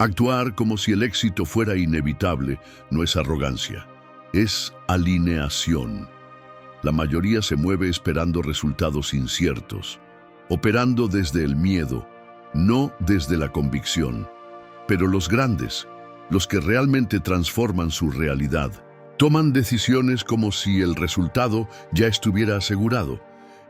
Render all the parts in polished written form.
Actuar como si el éxito fuera inevitable no es arrogancia, es alineación. La mayoría se mueve esperando resultados inciertos, operando desde el miedo, no desde la convicción. Pero los grandes, los que realmente transforman su realidad, toman decisiones como si el resultado ya estuviera asegurado.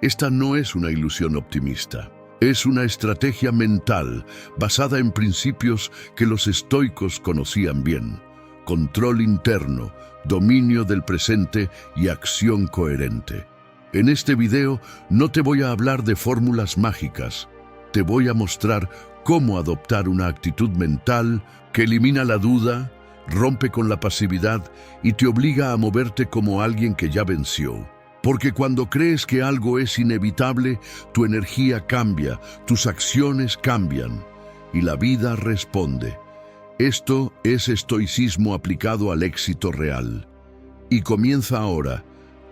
Esta no es una ilusión optimista. Es una estrategia mental basada en principios que los estoicos conocían bien: control interno, dominio del presente y acción coherente. En este video no te voy a hablar de fórmulas mágicas. Te voy a mostrar cómo adoptar una actitud mental que elimina la duda, rompe con la pasividad y te obliga a moverte como alguien que ya venció. Porque cuando crees que algo es inevitable, tu energía cambia, tus acciones cambian y la vida responde. Esto es estoicismo aplicado al éxito real. Y comienza ahora.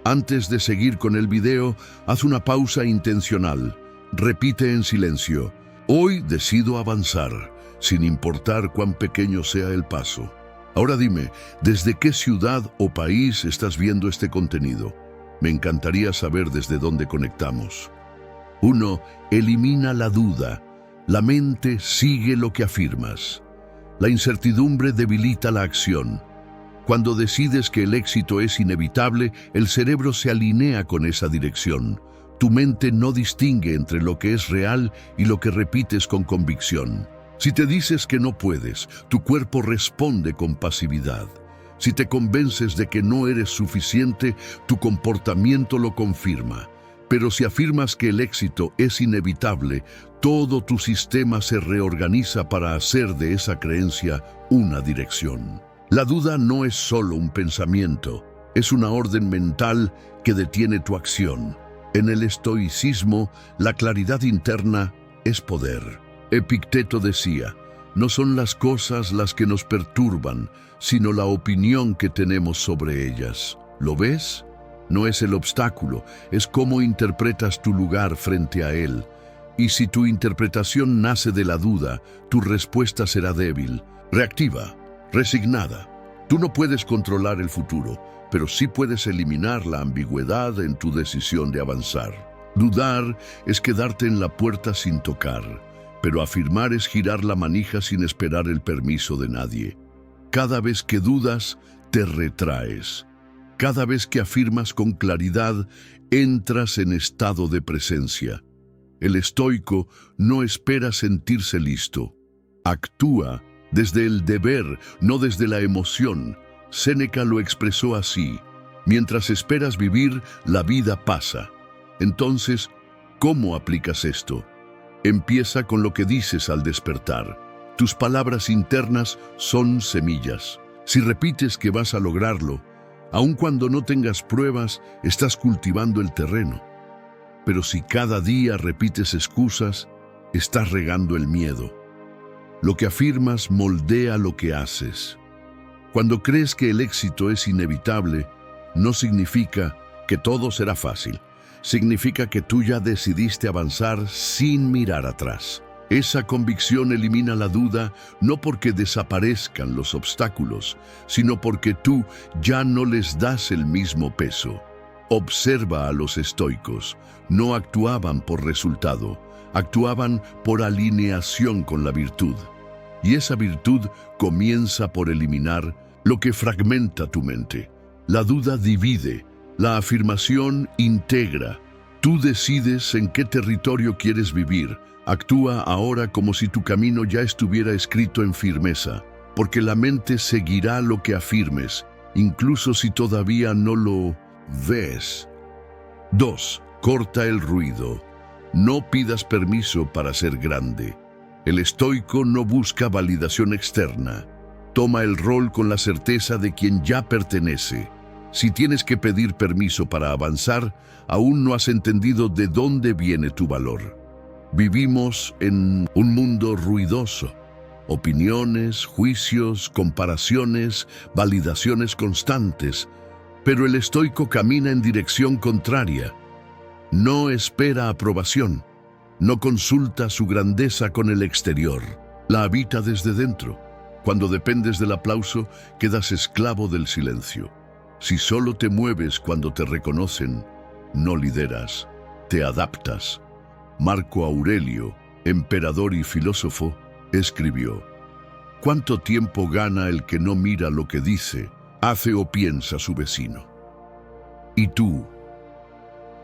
Antes de seguir con el video, haz una pausa intencional. Repite en silencio: hoy decido avanzar, sin importar cuán pequeño sea el paso. Ahora dime, ¿desde qué ciudad o país estás viendo este contenido? Me encantaría saber desde dónde conectamos. 1. Elimina la duda. La mente sigue lo que afirmas. La incertidumbre debilita la acción. Cuando decides que el éxito es inevitable, el cerebro se alinea con esa dirección. Tu mente no distingue entre lo que es real y lo que repites con convicción. Si te dices que no puedes, tu cuerpo responde con pasividad. Si te convences de que no eres suficiente, tu comportamiento lo confirma. Pero si afirmas que el éxito es inevitable, todo tu sistema se reorganiza para hacer de esa creencia una dirección. La duda no es solo un pensamiento, es una orden mental que detiene tu acción. En el estoicismo, la claridad interna es poder. Epicteto decía: no son las cosas las que nos perturban, sino la opinión que tenemos sobre ellas. ¿Lo ves? No es el obstáculo, es cómo interpretas tu lugar frente a él. Y si tu interpretación nace de la duda, tu respuesta será débil, reactiva, resignada. Tú no puedes controlar el futuro, pero sí puedes eliminar la ambigüedad en tu decisión de avanzar. Dudar es quedarte en la puerta sin tocar, pero afirmar es girar la manija sin esperar el permiso de nadie. Cada vez que dudas, te retraes. Cada vez que afirmas con claridad, entras en estado de presencia. El estoico no espera sentirse listo. Actúa desde el deber, no desde la emoción. Séneca lo expresó así: mientras esperas vivir, la vida pasa. Entonces, ¿cómo aplicas esto? Empieza con lo que dices al despertar. Tus palabras internas son semillas. Si repites que vas a lograrlo, aun cuando no tengas pruebas, estás cultivando el terreno. Pero si cada día repites excusas, estás regando el miedo. Lo que afirmas moldea lo que haces. Cuando crees que el éxito es inevitable, no significa que todo será fácil. Significa que tú ya decidiste avanzar sin mirar atrás. Esa convicción elimina la duda, no porque desaparezcan los obstáculos, sino porque tú ya no les das el mismo peso. Observa a los estoicos. No actuaban por resultado, actuaban por alineación con la virtud. Y esa virtud comienza por eliminar lo que fragmenta tu mente. La duda divide, la afirmación integra. Tú decides en qué territorio quieres vivir. Actúa ahora como si tu camino ya estuviera escrito en firmeza, porque la mente seguirá lo que afirmes, incluso si todavía no lo ves. 2. Corta el ruido. No pidas permiso para ser grande. El estoico no busca validación externa. Toma el rol con la certeza de quien ya pertenece. Si tienes que pedir permiso para avanzar, aún no has entendido de dónde viene tu valor. Vivimos en un mundo ruidoso. Opiniones, juicios, comparaciones, validaciones constantes. Pero el estoico camina en dirección contraria. No espera aprobación. No consulta su grandeza con el exterior. La habita desde dentro. Cuando dependes del aplauso, quedas esclavo del silencio. Si solo te mueves cuando te reconocen, no lideras, te adaptas. Marco Aurelio, emperador y filósofo, escribió: ¿cuánto tiempo gana el que no mira lo que dice, hace o piensa su vecino? ¿Y tú?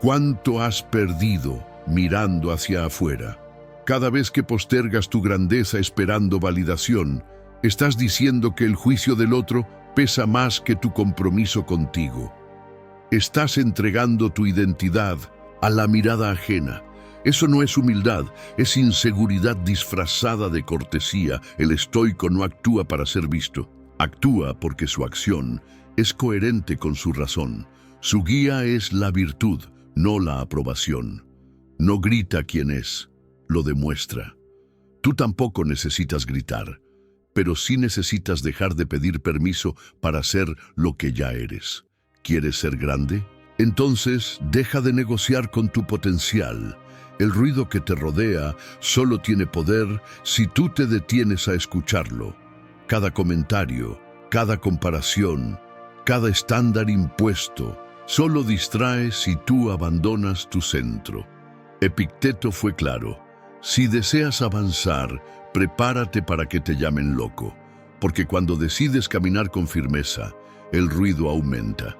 ¿Cuánto has perdido mirando hacia afuera? Cada vez que postergas tu grandeza esperando validación, estás diciendo que el juicio del otro pesa más que tu compromiso contigo. Estás entregando tu identidad a la mirada ajena. Eso no es humildad, es inseguridad disfrazada de cortesía. El estoico no actúa para ser visto, actúa porque su acción es coherente con su razón. Su guía es la virtud, no la aprobación. No grita quién es, lo demuestra. Tú tampoco necesitas gritar, pero sí necesitas dejar de pedir permiso para ser lo que ya eres. ¿Quieres ser grande? Entonces deja de negociar con tu potencial. El ruido que te rodea solo tiene poder si tú te detienes a escucharlo. Cada comentario, cada comparación, cada estándar impuesto, solo distrae si tú abandonas tu centro. Epicteto fue claro: si deseas avanzar, prepárate para que te llamen loco, porque cuando decides caminar con firmeza, el ruido aumenta.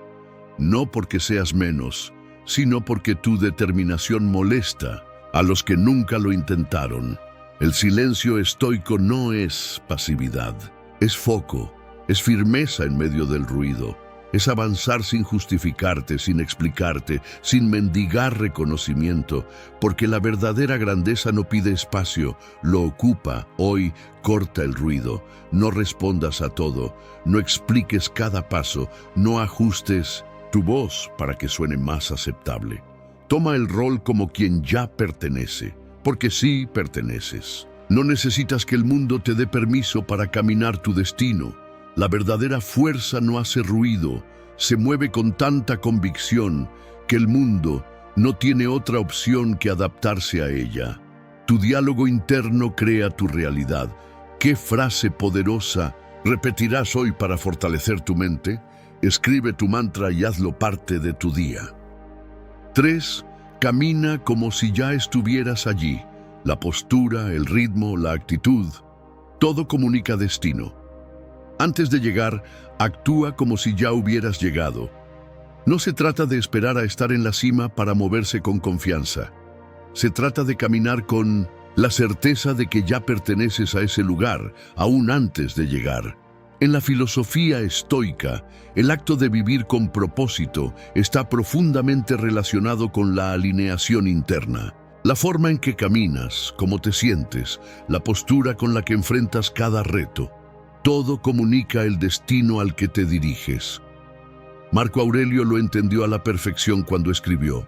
No porque seas menos, sino porque tu determinación molesta a los que nunca lo intentaron. El silencio estoico no es pasividad, es foco, es firmeza en medio del ruido, es avanzar sin justificarte, sin explicarte, sin mendigar reconocimiento, porque la verdadera grandeza no pide espacio, lo ocupa. Hoy corta el ruido, no respondas a todo, no expliques cada paso, no ajustes tu voz para que suene más aceptable. Toma el rol como quien ya pertenece, porque sí perteneces. No necesitas que el mundo te dé permiso para caminar tu destino. La verdadera fuerza no hace ruido, se mueve con tanta convicción que el mundo no tiene otra opción que adaptarse a ella. Tu diálogo interno crea tu realidad. ¿Qué frase poderosa repetirás hoy para fortalecer tu mente? Escribe tu mantra y hazlo parte de tu día. 3. Camina como si ya estuvieras allí. La postura, el ritmo, la actitud, todo comunica destino. Antes de llegar, actúa como si ya hubieras llegado. No se trata de esperar a estar en la cima para moverse con confianza. Se trata de caminar con la certeza de que ya perteneces a ese lugar, aún antes de llegar. En la filosofía estoica, el acto de vivir con propósito está profundamente relacionado con la alineación interna. La forma en que caminas, cómo te sientes, la postura con la que enfrentas cada reto, todo comunica el destino al que te diriges. Marco Aurelio lo entendió a la perfección cuando escribió: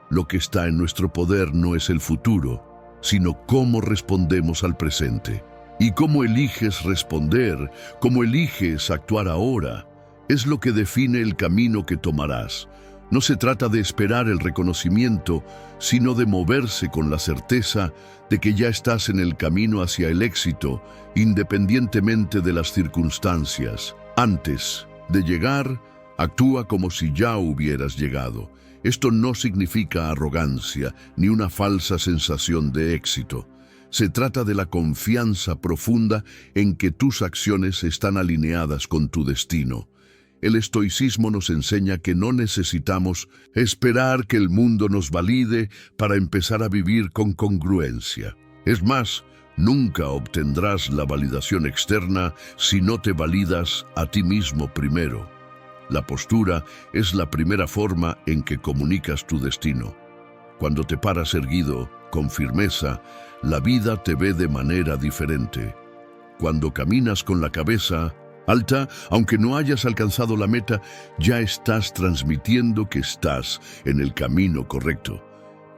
lo que está en nuestro poder no es el futuro, sino cómo respondemos al presente. Y cómo eliges responder, cómo eliges actuar ahora, es lo que define el camino que tomarás. No se trata de esperar el reconocimiento, sino de moverse con la certeza de que ya estás en el camino hacia el éxito, independientemente de las circunstancias. Antes de llegar, actúa como si ya hubieras llegado. Esto no significa arrogancia ni una falsa sensación de éxito. Se trata de la confianza profunda en que tus acciones están alineadas con tu destino. El estoicismo nos enseña que no necesitamos esperar que el mundo nos valide para empezar a vivir con congruencia. Es más, nunca obtendrás la validación externa si no te validas a ti mismo primero. La postura es la primera forma en que comunicas tu destino. Cuando te paras erguido, con firmeza, la vida te ve de manera diferente. Cuando caminas con la cabeza alta, aunque no hayas alcanzado la meta, ya estás transmitiendo que estás en el camino correcto.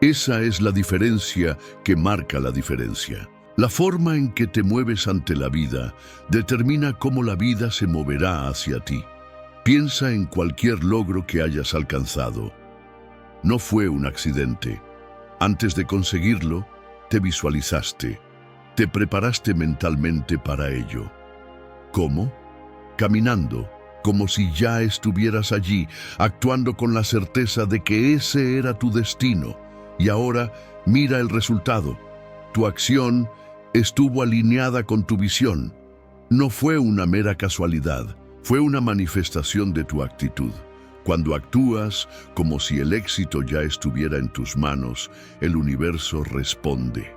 Esa es la diferencia que marca la diferencia. La forma en que te mueves ante la vida determina cómo la vida se moverá hacia ti. Piensa en cualquier logro que hayas alcanzado. No fue un accidente. Antes de conseguirlo, te visualizaste, te preparaste mentalmente para ello. ¿Cómo? Caminando, como si ya estuvieras allí, actuando con la certeza de que ese era tu destino. Y ahora, mira el resultado. Tu acción estuvo alineada con tu visión. No fue una mera casualidad, fue una manifestación de tu actitud. Cuando actúas como si el éxito ya estuviera en tus manos, el universo responde.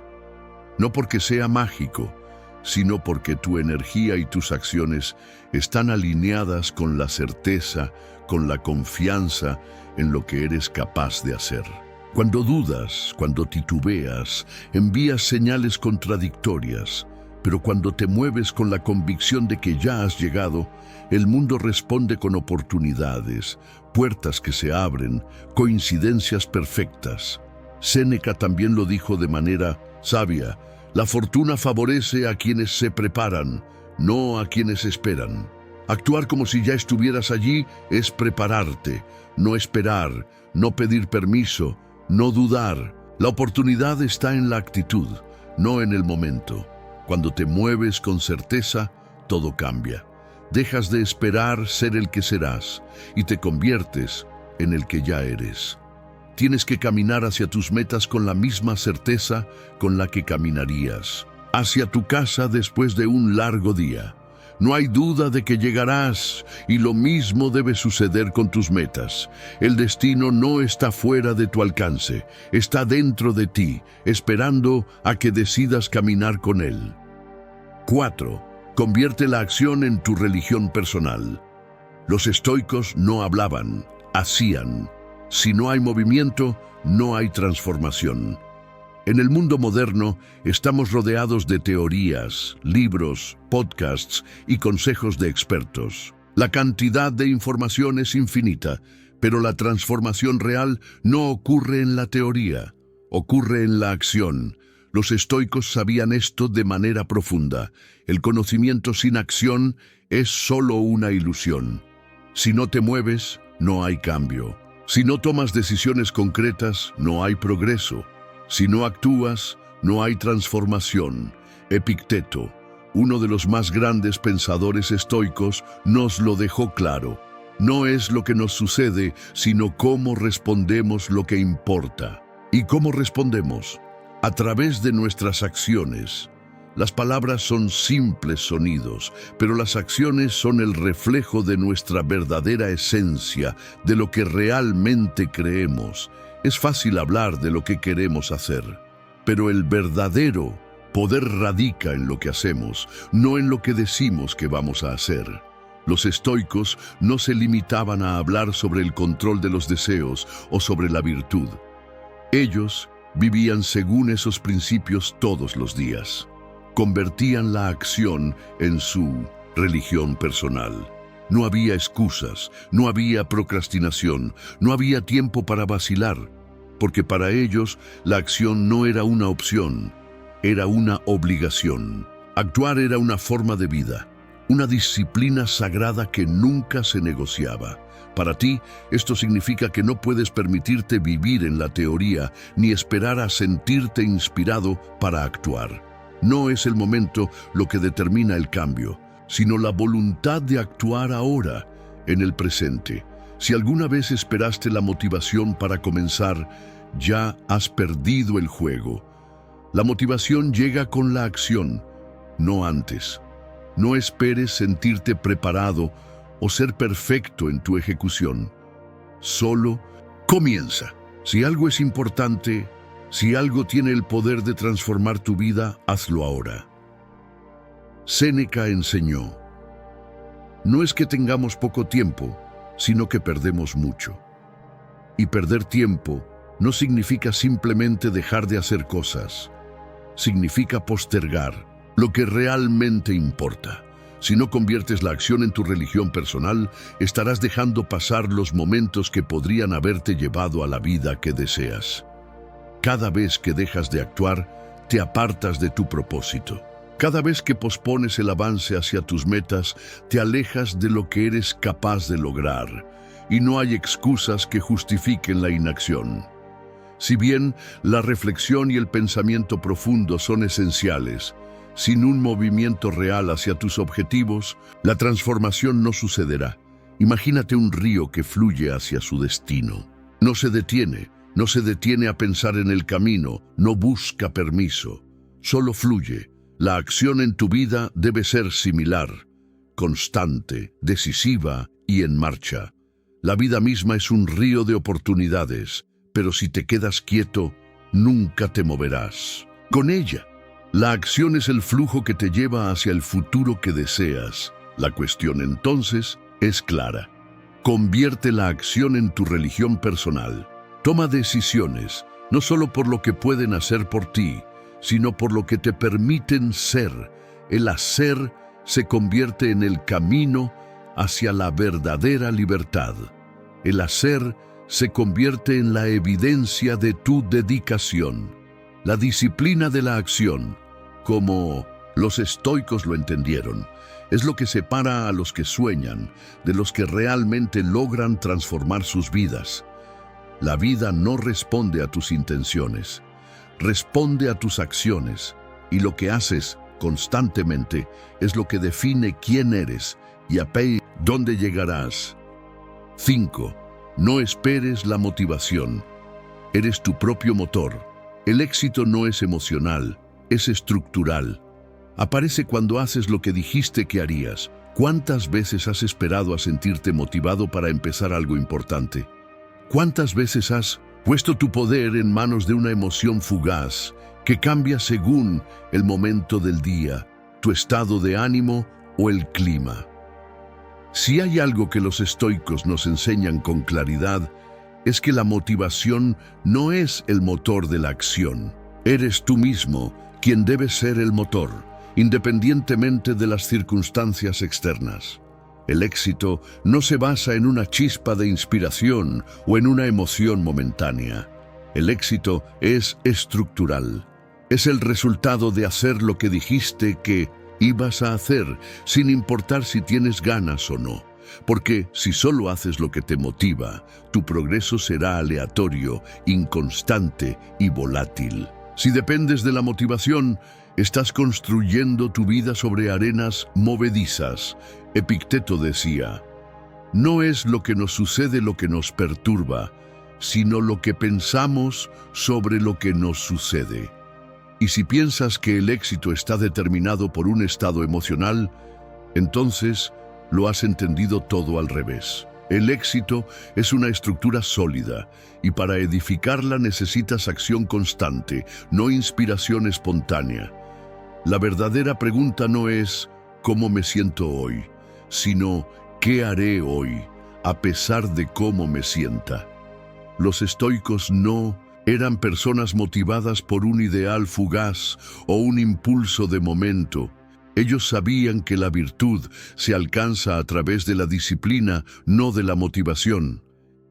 No porque sea mágico, sino porque tu energía y tus acciones están alineadas con la certeza, con la confianza en lo que eres capaz de hacer. Cuando dudas, cuando titubeas, envías señales contradictorias, pero cuando te mueves con la convicción de que ya has llegado, el mundo responde con oportunidades, puertas que se abren, coincidencias perfectas. Séneca también lo dijo de manera sabia: la fortuna favorece a quienes se preparan, no a quienes esperan. Actuar como si ya estuvieras allí es prepararte, no esperar, no pedir permiso, no dudar. La oportunidad está en la actitud, no en el momento. Cuando te mueves con certeza, todo cambia. Dejas de esperar ser el que serás y te conviertes en el que ya eres. Tienes que caminar hacia tus metas con la misma certeza con la que caminarías hacia tu casa después de un largo día. No hay duda de que llegarás, y lo mismo debe suceder con tus metas. El destino no está fuera de tu alcance, está dentro de ti, esperando a que decidas caminar con él. 4. Convierte la acción en tu religión personal. Los estoicos no hablaban, hacían. Si no hay movimiento, no hay transformación. En el mundo moderno estamos rodeados de teorías, libros, podcasts y consejos de expertos. La cantidad de información es infinita, pero la transformación real no ocurre en la teoría, ocurre en la acción. Los estoicos sabían esto de manera profunda. El conocimiento sin acción es solo una ilusión. Si no te mueves, no hay cambio. Si no tomas decisiones concretas, no hay progreso. Si no actúas, no hay transformación. Epicteto, uno de los más grandes pensadores estoicos, nos lo dejó claro. No es lo que nos sucede, sino cómo respondemos lo que importa. ¿Y cómo respondemos? A través de nuestras acciones. Las palabras son simples sonidos, pero las acciones son el reflejo de nuestra verdadera esencia, de lo que realmente creemos. Es fácil hablar de lo que queremos hacer, pero el verdadero poder radica en lo que hacemos, no en lo que decimos que vamos a hacer. Los estoicos no se limitaban a hablar sobre el control de los deseos o sobre la virtud. Ellos vivían según esos principios todos los días. Convertían la acción en su religión personal. No había excusas, no había procrastinación, no había tiempo para vacilar, porque para ellos la acción no era una opción, era una obligación. Actuar era una forma de vida, una disciplina sagrada que nunca se negociaba. Para ti, esto significa que no puedes permitirte vivir en la teoría ni esperar a sentirte inspirado para actuar. No es el momento lo que determina el cambio, sino la voluntad de actuar ahora, en el presente. Si alguna vez esperaste la motivación para comenzar, ya has perdido el juego. La motivación llega con la acción, no antes. No esperes sentirte preparado o ser perfecto en tu ejecución. Solo comienza. Si algo es importante, si algo tiene el poder de transformar tu vida, hazlo ahora. Séneca enseñó: no es que tengamos poco tiempo, sino que perdemos mucho. Y perder tiempo no significa simplemente dejar de hacer cosas. Significa postergar lo que realmente importa. Si no conviertes la acción en tu religión personal, estarás dejando pasar los momentos que podrían haberte llevado a la vida que deseas. Cada vez que dejas de actuar, te apartas de tu propósito. Cada vez que pospones el avance hacia tus metas, te alejas de lo que eres capaz de lograr, y no hay excusas que justifiquen la inacción. Si bien la reflexión y el pensamiento profundo son esenciales, Sin un movimiento real hacia tus objetivos, la transformación no sucederá. Imagínate un río que fluye hacia su destino. No se detiene a pensar en el camino, no busca permiso, solo fluye. La acción en tu vida debe ser similar, constante, decisiva y en marcha. La vida misma es un río de oportunidades, pero si te quedas quieto, nunca te moverás. Con ella, la acción es el flujo que te lleva hacia el futuro que deseas. La cuestión entonces es clara. Convierte la acción en tu religión personal. Toma decisiones, no solo por lo que pueden hacer por ti, sino por lo que te permiten ser. El hacer se convierte en el camino hacia la verdadera libertad. El hacer se convierte en la evidencia de tu dedicación. La disciplina de la acción, como los estoicos lo entendieron, es lo que separa a los que sueñan de los que realmente logran transformar sus vidas. La vida no responde a tus intenciones, responde a tus acciones, y lo que haces constantemente es lo que define quién eres y a dónde llegarás. 5. No esperes la motivación. Eres tu propio motor. El éxito no es emocional, es estructural. Aparece cuando haces lo que dijiste que harías. ¿Cuántas veces has esperado a sentirte motivado para empezar algo importante? ¿Cuántas veces has puesto tu poder en manos de una emoción fugaz que cambia según el momento del día, tu estado de ánimo o el clima? Si hay algo que los estoicos nos enseñan con claridad, es que la motivación no es el motor de la acción. Eres tú mismo quien debe ser el motor, independientemente de las circunstancias externas. El éxito no se basa en una chispa de inspiración o en una emoción momentánea. El éxito es estructural. Es el resultado de hacer lo que dijiste que ibas a hacer, sin importar si tienes ganas o no. Porque si solo haces lo que te motiva, tu progreso será aleatorio, inconstante y volátil. Si dependes de la motivación, estás construyendo tu vida sobre arenas movedizas. Epicteto decía, no es lo que nos sucede lo que nos perturba, sino lo que pensamos sobre lo que nos sucede. Y si piensas que el éxito está determinado por un estado emocional, entonces lo has entendido todo al revés. El éxito es una estructura sólida y para edificarla necesitas acción constante, no inspiración espontánea. La verdadera pregunta no es ¿cómo me siento hoy?, sino ¿qué haré hoy a pesar de cómo me sienta? Los estoicos no eran personas motivadas por un ideal fugaz o un impulso de momento. Ellos sabían que la virtud se alcanza a través de la disciplina, no de la motivación.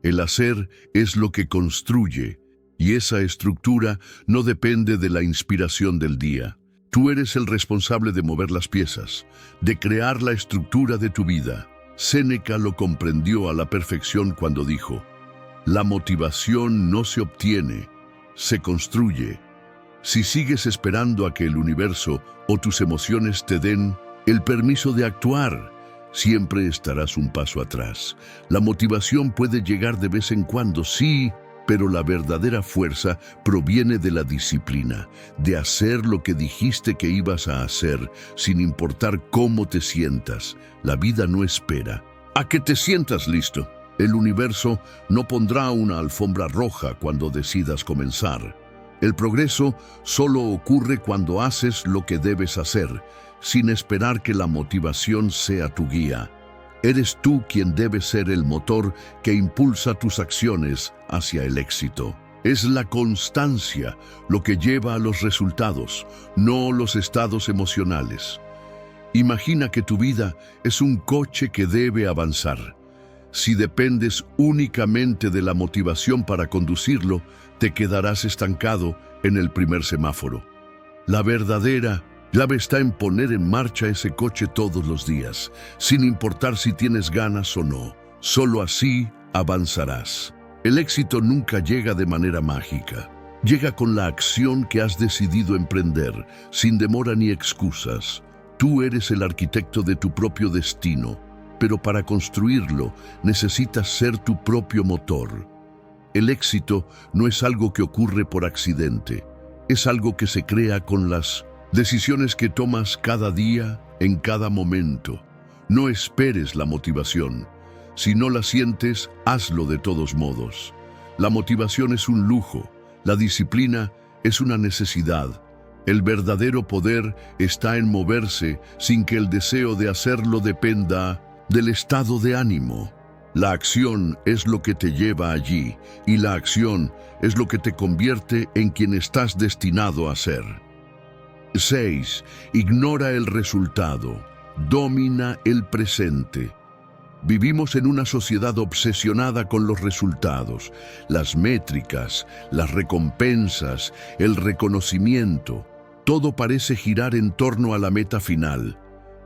El hacer es lo que construye, y esa estructura no depende de la inspiración del día. Tú eres el responsable de mover las piezas, de crear la estructura de tu vida. Séneca lo comprendió a la perfección cuando dijo, la motivación no se obtiene, se construye. Si sigues esperando a que el universo o tus emociones te den el permiso de actuar, siempre estarás un paso atrás. La motivación puede llegar de vez en cuando, sí, pero la verdadera fuerza proviene de la disciplina, de hacer lo que dijiste que ibas a hacer, sin importar cómo te sientas. La vida no espera a que te sientas listo. El universo no pondrá una alfombra roja cuando decidas comenzar. El progreso solo ocurre cuando haces lo que debes hacer, sin esperar que la motivación sea tu guía. Eres tú quien debe ser el motor que impulsa tus acciones hacia el éxito. Es la constancia lo que lleva a los resultados, no los estados emocionales. Imagina que tu vida es un coche que debe avanzar. Si dependes únicamente de la motivación para conducirlo, te quedarás estancado en el primer semáforo. La verdadera clave está en poner en marcha ese coche todos los días, sin importar si tienes ganas o no. Solo así avanzarás. El éxito nunca llega de manera mágica. Llega con la acción que has decidido emprender, sin demora ni excusas. Tú eres el arquitecto de tu propio destino, pero para construirlo necesitas ser tu propio motor. El éxito no es algo que ocurre por accidente, es algo que se crea con las decisiones que tomas cada día, en cada momento. No esperes la motivación. Si no la sientes, hazlo de todos modos. La motivación es un lujo, la disciplina es una necesidad. El verdadero poder está en moverse sin que el deseo de hacerlo dependa del estado de ánimo. La acción es lo que te lleva allí, y la acción es lo que te convierte en quien estás destinado a ser. 6. Ignora el resultado. Domina el presente. Vivimos en una sociedad obsesionada con los resultados, las métricas, las recompensas, el reconocimiento. Todo parece girar en torno a la meta final,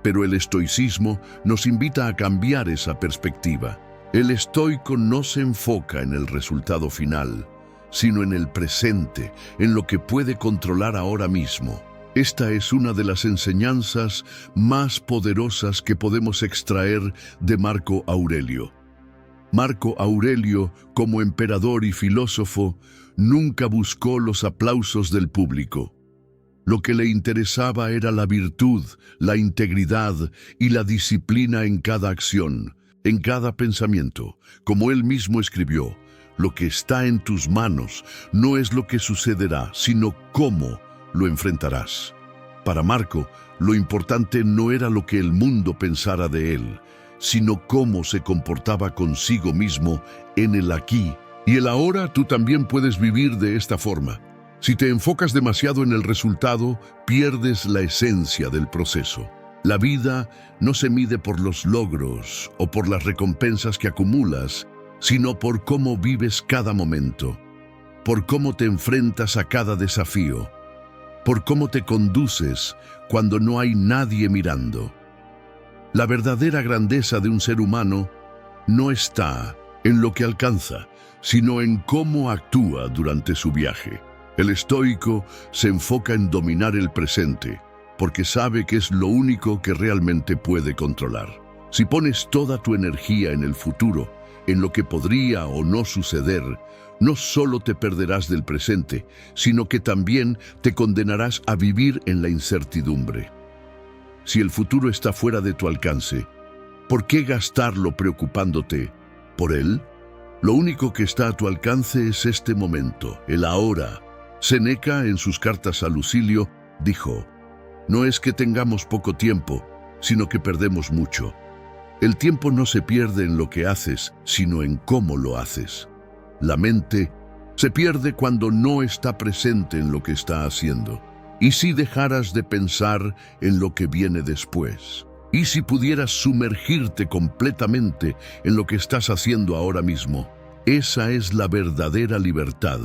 pero el estoicismo nos invita a cambiar esa perspectiva. El estoico no se enfoca en el resultado final, sino en el presente, en lo que puede controlar ahora mismo. Esta es una de las enseñanzas más poderosas que podemos extraer de Marco Aurelio. Marco Aurelio, como emperador y filósofo, nunca buscó los aplausos del público. Lo que le interesaba era la virtud, la integridad y la disciplina en cada acción, en cada pensamiento. Como él mismo escribió, lo que está en tus manos no es lo que sucederá, sino cómo lo enfrentarás. Para Marco, lo importante no era lo que el mundo pensara de él, sino cómo se comportaba consigo mismo en el aquí y el ahora. Tú también puedes vivir de esta forma. Si te enfocas demasiado en el resultado, pierdes la esencia del proceso. La vida no se mide por los logros o por las recompensas que acumulas, sino por cómo vives cada momento, por cómo te enfrentas a cada desafío, por cómo te conduces cuando no hay nadie mirando. La verdadera grandeza de un ser humano no está en lo que alcanza, sino en cómo actúa durante su viaje. El estoico se enfoca en dominar el presente, porque sabe que es lo único que realmente puede controlar. Si pones toda tu energía en el futuro, en lo que podría o no suceder, no solo te perderás del presente, sino que también te condenarás a vivir en la incertidumbre. Si el futuro está fuera de tu alcance, ¿por qué gastarlo preocupándote por él? Lo único que está a tu alcance es este momento, el ahora. Séneca, en sus cartas a Lucilio, dijo: no es que tengamos poco tiempo, sino que perdemos mucho. El tiempo no se pierde en lo que haces, sino en cómo lo haces. La mente se pierde cuando no está presente en lo que está haciendo. ¿Y si dejaras de pensar en lo que viene después? ¿Y si pudieras sumergirte completamente en lo que estás haciendo ahora mismo? Esa es la verdadera libertad.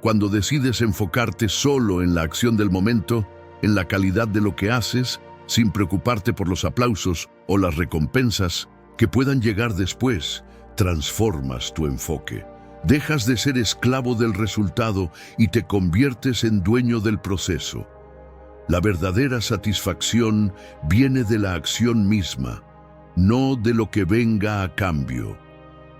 Cuando decides enfocarte solo en la acción del momento, en la calidad de lo que haces, sin preocuparte por los aplausos o las recompensas que puedan llegar después, transformas tu enfoque. Dejas de ser esclavo del resultado y te conviertes en dueño del proceso. La verdadera satisfacción viene de la acción misma, no de lo que venga a cambio.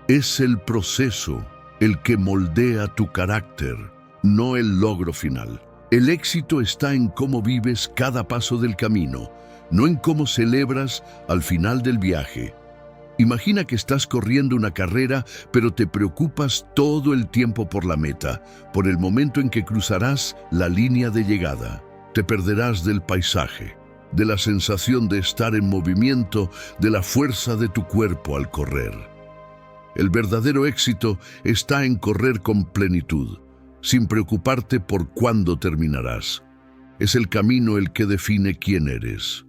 Es el proceso el que moldea tu carácter, no el logro final. El éxito está en cómo vives cada paso del camino, no en cómo celebras al final del viaje. Imagina que estás corriendo una carrera, pero te preocupas todo el tiempo por la meta, por el momento en que cruzarás la línea de llegada. Te perderás del paisaje, de la sensación de estar en movimiento, de la fuerza de tu cuerpo al correr. El verdadero éxito está en correr con plenitud, sin preocuparte por cuándo terminarás. Es el camino el que define quién eres.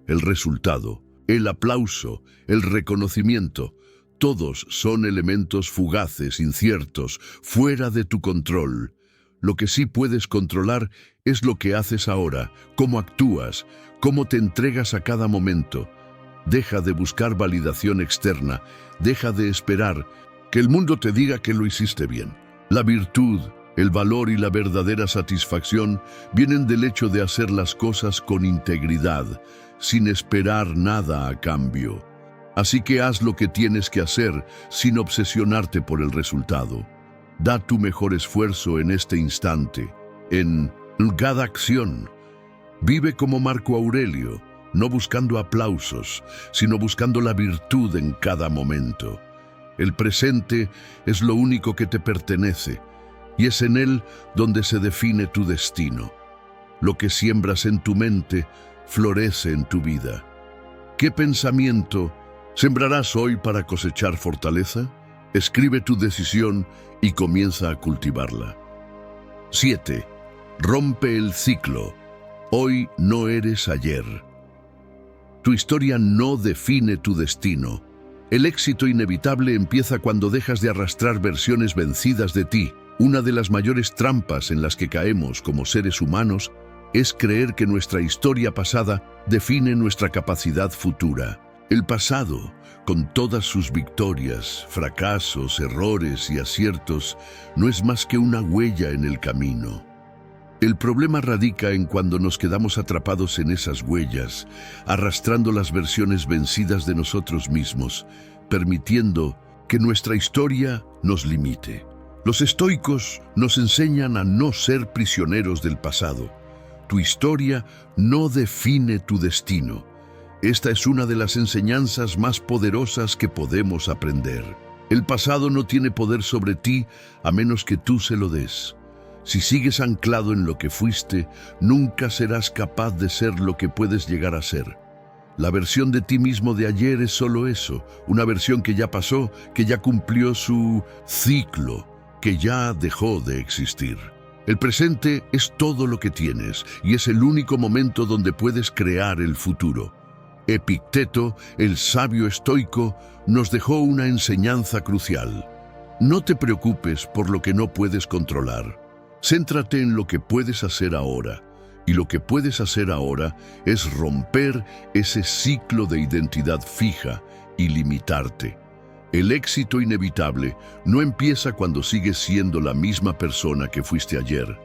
El resultado, el aplauso, el reconocimiento, todos son elementos fugaces, inciertos, fuera de tu control. Lo que sí puedes controlar es lo que haces ahora, cómo actúas, cómo te entregas a cada momento. Deja de buscar validación externa, deja de esperar que el mundo te diga que lo hiciste bien. La virtud, El valor y la verdadera satisfacción vienen del hecho de hacer las cosas con integridad, sin esperar nada a cambio. Así que haz lo que tienes que hacer sin obsesionarte por el resultado. Da tu mejor esfuerzo en este instante, en cada acción. Vive como Marco Aurelio, no buscando aplausos, sino buscando la virtud en cada momento. El presente es lo único que te pertenece, y es en él donde se define tu destino. Lo que siembras en tu mente florece en tu vida. ¿Qué pensamiento sembrarás hoy para cosechar fortaleza? Escribe tu decisión y comienza a cultivarla. 7. Rompe el ciclo. Hoy no eres ayer. Tu historia no define tu destino. El éxito inevitable empieza cuando dejas de arrastrar versiones vencidas de ti. Una de las mayores trampas en las que caemos como seres humanos es creer que nuestra historia pasada define nuestra capacidad futura. El pasado, con todas sus victorias, fracasos, errores y aciertos, no es más que una huella en el camino. El problema radica en cuando nos quedamos atrapados en esas huellas, arrastrando las versiones vencidas de nosotros mismos, permitiendo que nuestra historia nos limite. Los estoicos nos enseñan a no ser prisioneros del pasado. Tu historia no define tu destino. Esta es una de las enseñanzas más poderosas que podemos aprender. El pasado no tiene poder sobre ti a menos que tú se lo des. Si sigues anclado en lo que fuiste, nunca serás capaz de ser lo que puedes llegar a ser. La versión de ti mismo de ayer es solo eso, una versión que ya pasó, que ya cumplió su ciclo, que ya dejó de existir. El presente es todo lo que tienes y es el único momento donde puedes crear el futuro. Epicteto, el sabio estoico, nos dejó una enseñanza crucial. No te preocupes por lo que no puedes controlar. Céntrate en lo que puedes hacer ahora. Y lo que puedes hacer ahora es romper ese ciclo de identidad fija y limitarte. El éxito inevitable no empieza cuando sigues siendo la misma persona que fuiste ayer.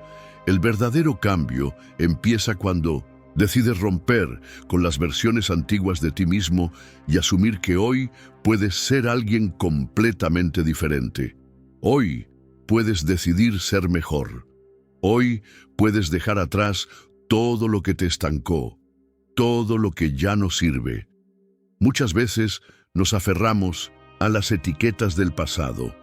El verdadero cambio empieza cuando decides romper con las versiones antiguas de ti mismo y asumir que hoy puedes ser alguien completamente diferente. Hoy puedes decidir ser mejor. Hoy puedes dejar atrás todo lo que te estancó, todo lo que ya no sirve. Muchas veces nos aferramos a las etiquetas del pasado.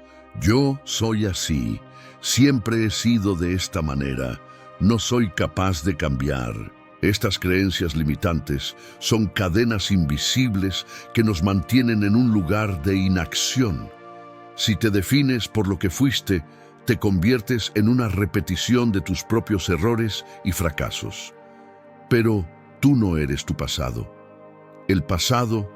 Yo soy así, siempre he sido de esta manera, no soy capaz de cambiar. Estas creencias limitantes son cadenas invisibles que nos mantienen en un lugar de inacción. Si te defines por lo que fuiste, te conviertes en una repetición de tus propios errores y fracasos. Pero tú no eres tu pasado. El pasado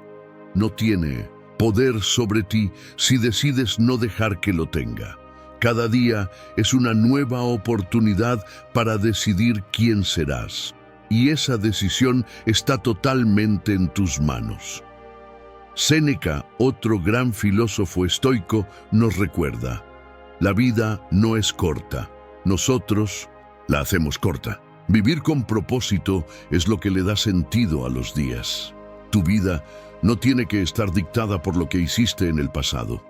no tiene poder sobre ti si decides no dejar que lo tenga. Cada día es una nueva oportunidad para decidir quién serás. Y esa decisión está totalmente en tus manos. Séneca, otro gran filósofo estoico, nos recuerda: la vida no es corta, nosotros la hacemos corta. Vivir con propósito es lo que le da sentido a los días. Tu vida no tiene que estar dictada por lo que hiciste en el pasado.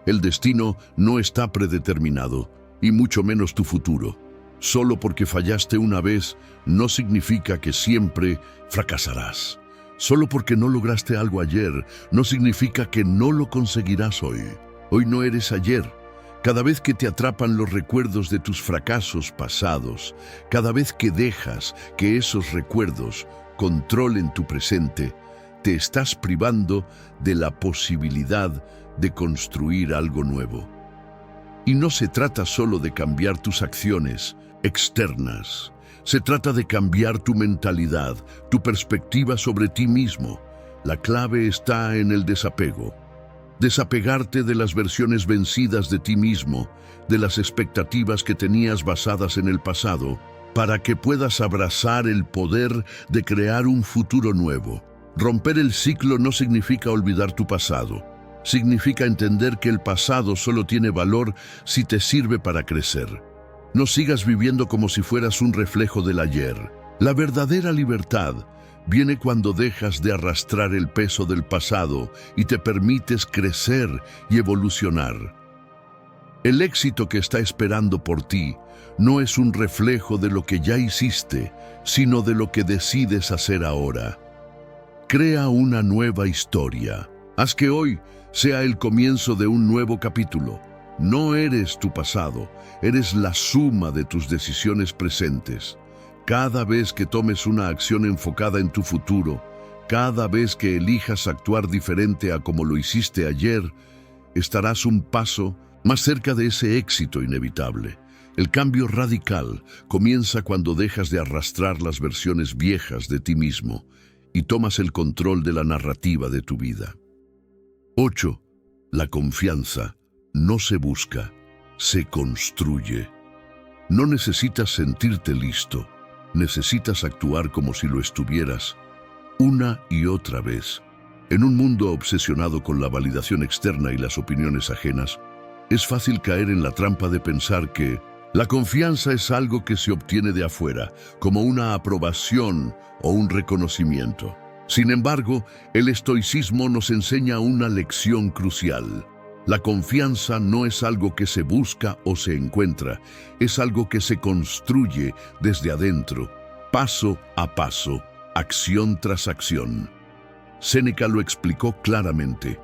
El destino no está predeterminado, y mucho menos tu futuro. Solo porque fallaste una vez no significa que siempre fracasarás. Solo porque no lograste algo ayer no significa que no lo conseguirás hoy. Hoy no eres ayer. Cada vez que te atrapan los recuerdos de tus fracasos pasados, cada vez que dejas que esos recuerdos controlen tu presente, te estás privando de la posibilidad de construir algo nuevo. Y no se trata solo de cambiar tus acciones externas. Se trata de cambiar tu mentalidad, tu perspectiva sobre ti mismo. La clave está en el desapego. Desapegarte de las versiones vencidas de ti mismo, de las expectativas que tenías basadas en el pasado, para que puedas abrazar el poder de crear un futuro nuevo. Romper el ciclo no significa olvidar tu pasado. Significa entender que el pasado solo tiene valor si te sirve para crecer. No sigas viviendo como si fueras un reflejo del ayer. La verdadera libertad viene cuando dejas de arrastrar el peso del pasado y te permites crecer y evolucionar. El éxito que está esperando por ti no es un reflejo de lo que ya hiciste, sino de lo que decides hacer ahora. Crea una nueva historia. Haz que hoy sea el comienzo de un nuevo capítulo. No eres tu pasado, eres la suma de tus decisiones presentes. Cada vez que tomes una acción enfocada en tu futuro, cada vez que elijas actuar diferente a como lo hiciste ayer, estarás un paso más cerca de ese éxito inevitable. El cambio radical comienza cuando dejas de arrastrar las versiones viejas de ti mismo y tomas el control de la narrativa de tu vida. 8. La confianza no se busca, se construye. No necesitas sentirte listo, necesitas actuar como si lo estuvieras, una y otra vez. En un mundo obsesionado con la validación externa y las opiniones ajenas, es fácil caer en la trampa de pensar que la confianza es algo que se obtiene de afuera, como una aprobación o un reconocimiento. Sin embargo, el estoicismo nos enseña una lección crucial. La confianza no es algo que se busca o se encuentra, es algo que se construye desde adentro, paso a paso, acción tras acción. Séneca lo explicó claramente.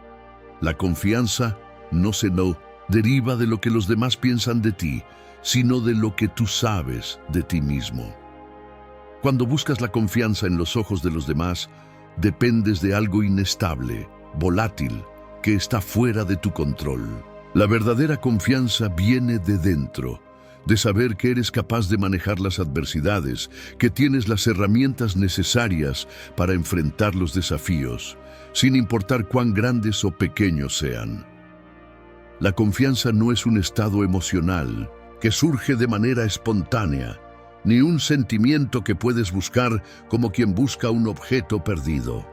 La confianza no deriva de lo que los demás piensan de ti, sino de lo que tú sabes de ti mismo. Cuando buscas la confianza en los ojos de los demás, dependes de algo inestable, volátil, que está fuera de tu control. La verdadera confianza viene de dentro, de saber que eres capaz de manejar las adversidades, que tienes las herramientas necesarias para enfrentar los desafíos, sin importar cuán grandes o pequeños sean. La confianza no es un estado emocional que surge de manera espontánea, ni un sentimiento que puedes buscar como quien busca un objeto perdido.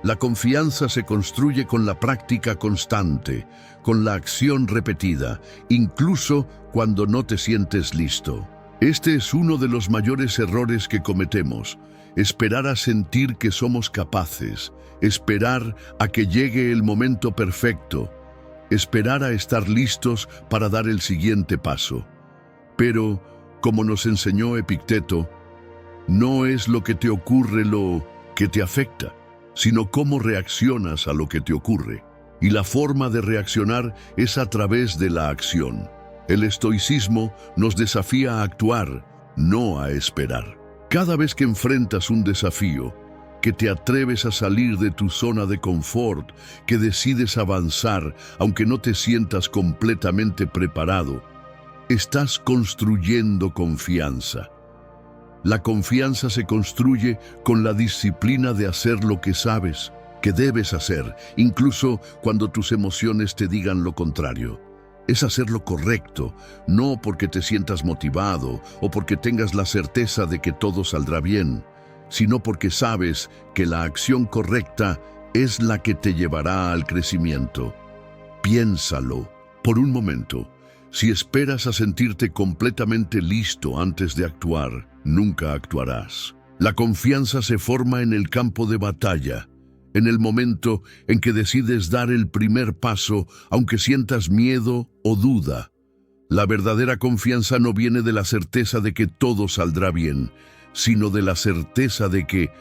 La confianza se construye con la práctica constante, con la acción repetida, incluso cuando no te sientes listo. Este es uno de los mayores errores que cometemos: esperar a sentir que somos capaces, esperar a que llegue el momento perfecto, esperar a estar listos para dar el siguiente paso. Pero, como nos enseñó Epicteto, no es lo que te ocurre lo que te afecta, sino cómo reaccionas a lo que te ocurre. Y la forma de reaccionar es a través de la acción. El estoicismo nos desafía a actuar, no a esperar. Cada vez que enfrentas un desafío, que te atreves a salir de tu zona de confort, que decides avanzar aunque no te sientas completamente preparado, estás construyendo confianza. La confianza se construye con la disciplina de hacer lo que sabes que debes hacer, incluso cuando tus emociones te digan lo contrario. Es hacer lo correcto, no porque te sientas motivado o porque tengas la certeza de que todo saldrá bien, sino porque sabes que la acción correcta es la que te llevará al crecimiento. Piénsalo por un momento. Si esperas a sentirte completamente listo antes de actuar, nunca actuarás. La confianza se forma en el campo de batalla, en el momento en que decides dar el primer paso, aunque sientas miedo o duda. La verdadera confianza no viene de la certeza de que todo saldrá bien, sino de la certeza de que,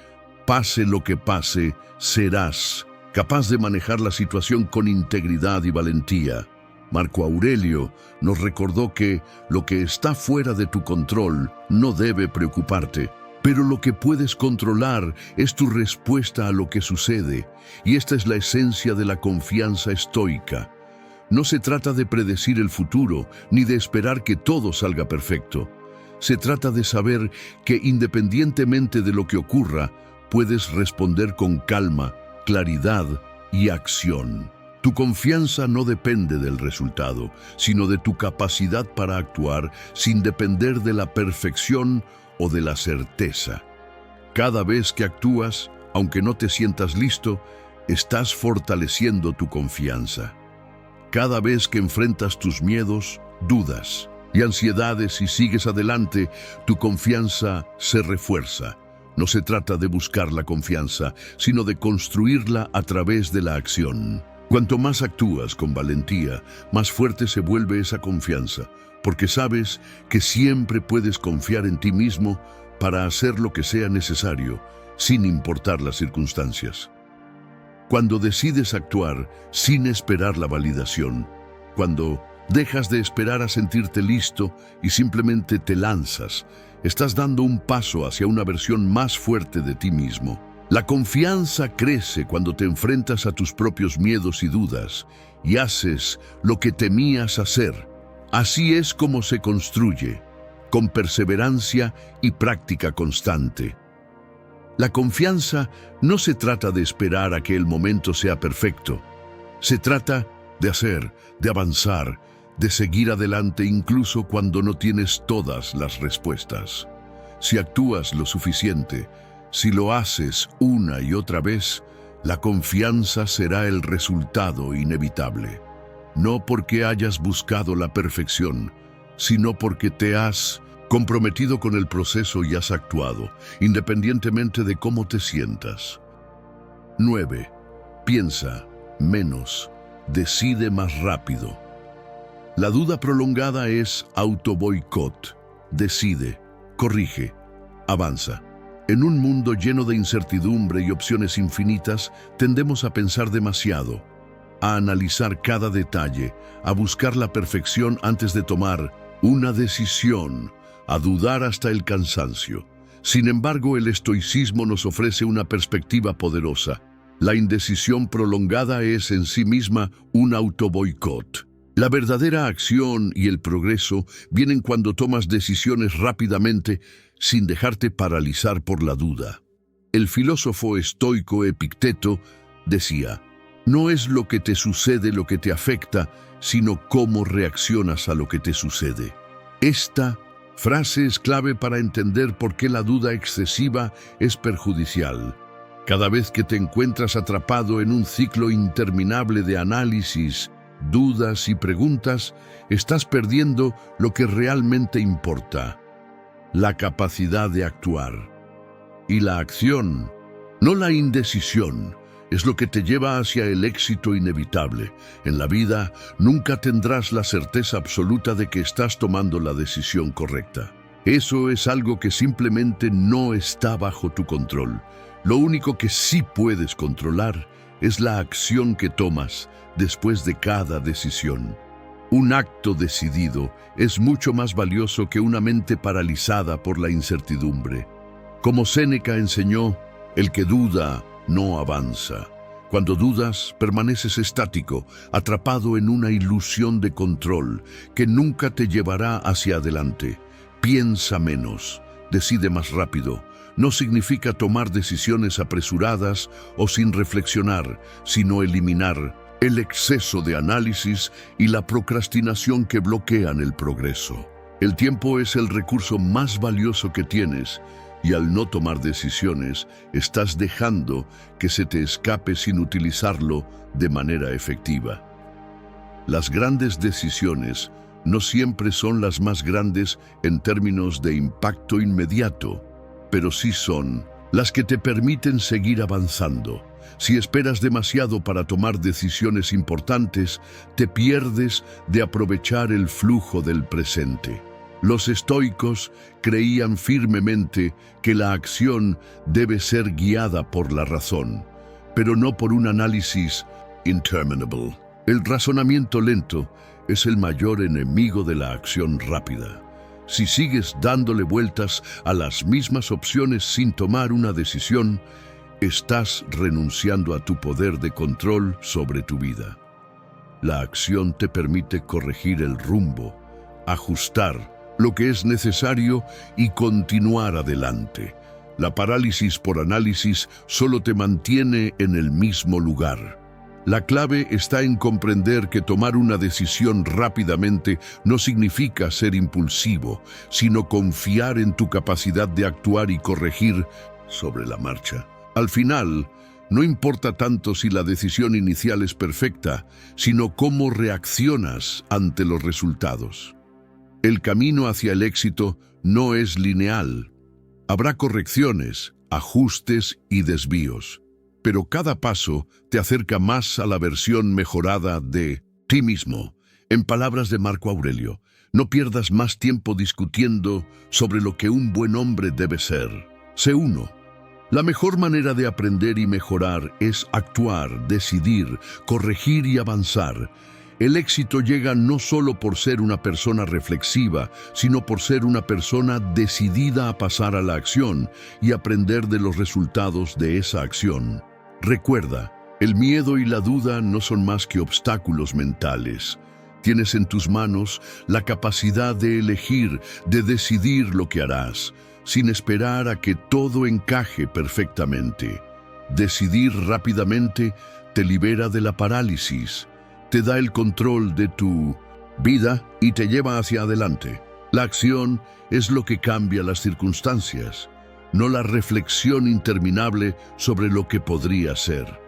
pase lo que pase, serás capaz de manejar la situación con integridad y valentía. Marco Aurelio nos recordó que lo que está fuera de tu control no debe preocuparte, pero lo que puedes controlar es tu respuesta a lo que sucede, y esta es la esencia de la confianza estoica. No se trata de predecir el futuro, ni de esperar que todo salga perfecto. Se trata de saber que independientemente de lo que ocurra, puedes responder con calma, claridad y acción. Tu confianza no depende del resultado, sino de tu capacidad para actuar sin depender de la perfección o de la certeza. Cada vez que actúas, aunque no te sientas listo, estás fortaleciendo tu confianza. Cada vez que enfrentas tus miedos, dudas, y ansiedades y sigues adelante, tu confianza se refuerza. No se trata de buscar la confianza, sino de construirla a través de la acción. Cuanto más actúas con valentía, más fuerte se vuelve esa confianza, porque sabes que siempre puedes confiar en ti mismo para hacer lo que sea necesario, sin importar las circunstancias. Cuando decides actuar sin esperar la validación, cuando dejas de esperar a sentirte listo y simplemente te lanzas, estás dando un paso hacia una versión más fuerte de ti mismo. La confianza crece cuando te enfrentas a tus propios miedos y dudas y haces lo que temías hacer. Así es como se construye, con perseverancia y práctica constante. La confianza no se trata de esperar a que el momento sea perfecto. Se trata de hacer, de avanzar, de seguir adelante incluso cuando no tienes todas las respuestas. Si actúas lo suficiente, si lo haces una y otra vez, la confianza será el resultado inevitable. No porque hayas buscado la perfección, sino porque te has comprometido con el proceso y has actuado, independientemente de cómo te sientas. 9. Piensa menos, decide más rápido. La duda prolongada es autoboicot. Decide, corrige, avanza. En un mundo lleno de incertidumbre y opciones infinitas, tendemos a pensar demasiado, a analizar cada detalle, a buscar la perfección antes de tomar una decisión, a dudar hasta el cansancio. Sin embargo, el estoicismo nos ofrece una perspectiva poderosa. La indecisión prolongada es en sí misma un autoboicot. La verdadera acción y el progreso vienen cuando tomas decisiones rápidamente sin dejarte paralizar por la duda. El filósofo estoico Epicteto decía: no es lo que te sucede lo que te afecta, sino cómo reaccionas a lo que te sucede. Esta frase es clave para entender por qué la duda excesiva es perjudicial. Cada vez que te encuentras atrapado en un ciclo interminable de análisis, dudas y preguntas, estás perdiendo lo que realmente importa: la capacidad de actuar. Y la acción, no la indecisión, es lo que te lleva hacia el éxito inevitable. En la vida nunca tendrás la certeza absoluta de que estás tomando la decisión correcta. Eso es algo que simplemente no está bajo tu control. Lo único que sí puedes controlar es la acción que tomas después de cada decisión. Un acto decidido es mucho más valioso que una mente paralizada por la incertidumbre. Como Séneca enseñó, el que duda no avanza. Cuando dudas, permaneces estático, atrapado en una ilusión de control que nunca te llevará hacia adelante. Piensa menos, decide más rápido. No significa tomar decisiones apresuradas o sin reflexionar, sino eliminar el exceso de análisis y la procrastinación que bloquean el progreso. El tiempo es el recurso más valioso que tienes, y al no tomar decisiones, estás dejando que se te escape sin utilizarlo de manera efectiva. Las grandes decisiones no siempre son las más grandes en términos de impacto inmediato, pero sí son las que te permiten seguir avanzando. Si esperas demasiado para tomar decisiones importantes, te pierdes de aprovechar el flujo del presente. Los estoicos creían firmemente que la acción debe ser guiada por la razón, pero no por un análisis interminable. El razonamiento lento es el mayor enemigo de la acción rápida. Si sigues dándole vueltas a las mismas opciones sin tomar una decisión, estás renunciando a tu poder de control sobre tu vida. La acción te permite corregir el rumbo, ajustar lo que es necesario y continuar adelante. La parálisis por análisis solo te mantiene en el mismo lugar. La clave está en comprender que tomar una decisión rápidamente no significa ser impulsivo, sino confiar en tu capacidad de actuar y corregir sobre la marcha. Al final, no importa tanto si la decisión inicial es perfecta, sino cómo reaccionas ante los resultados. El camino hacia el éxito no es lineal. Habrá correcciones, ajustes y desvíos, pero cada paso te acerca más a la versión mejorada de ti mismo. En palabras de Marco Aurelio, no pierdas más tiempo discutiendo sobre lo que un buen hombre debe ser. Sé uno. La mejor manera de aprender y mejorar es actuar, decidir, corregir y avanzar. El éxito llega no solo por ser una persona reflexiva, sino por ser una persona decidida a pasar a la acción y aprender de los resultados de esa acción. Recuerda, el miedo y la duda no son más que obstáculos mentales. Tienes en tus manos la capacidad de elegir, de decidir lo que harás, sin esperar a que todo encaje perfectamente. Decidir rápidamente te libera de la parálisis, te da el control de tu vida y te lleva hacia adelante. La acción es lo que cambia las circunstancias, no la reflexión interminable sobre lo que podría ser.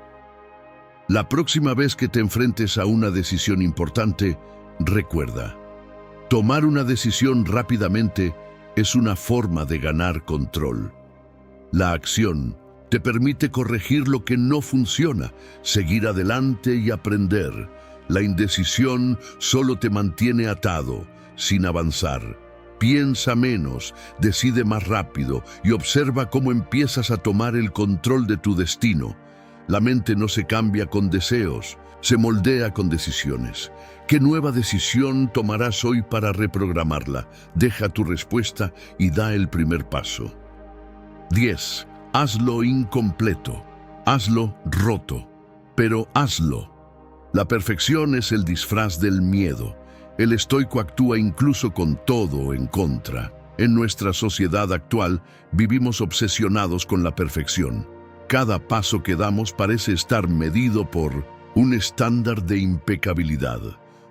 La próxima vez que te enfrentes a una decisión importante, recuerda, tomar una decisión rápidamente es una forma de ganar control. La acción te permite corregir lo que no funciona, seguir adelante y aprender. La indecisión solo te mantiene atado, sin avanzar. Piensa menos, decide más rápido y observa cómo empiezas a tomar el control de tu destino. La mente no se cambia con deseos, se moldea con decisiones. ¿Qué nueva decisión tomarás hoy para reprogramarla? Deja tu respuesta y da el primer paso. 10. Hazlo incompleto. Hazlo roto, pero hazlo. La perfección es el disfraz del miedo. El estoico actúa incluso con todo en contra. En nuestra sociedad actual vivimos obsesionados con la perfección. Cada paso que damos parece estar medido por un estándar de impecabilidad,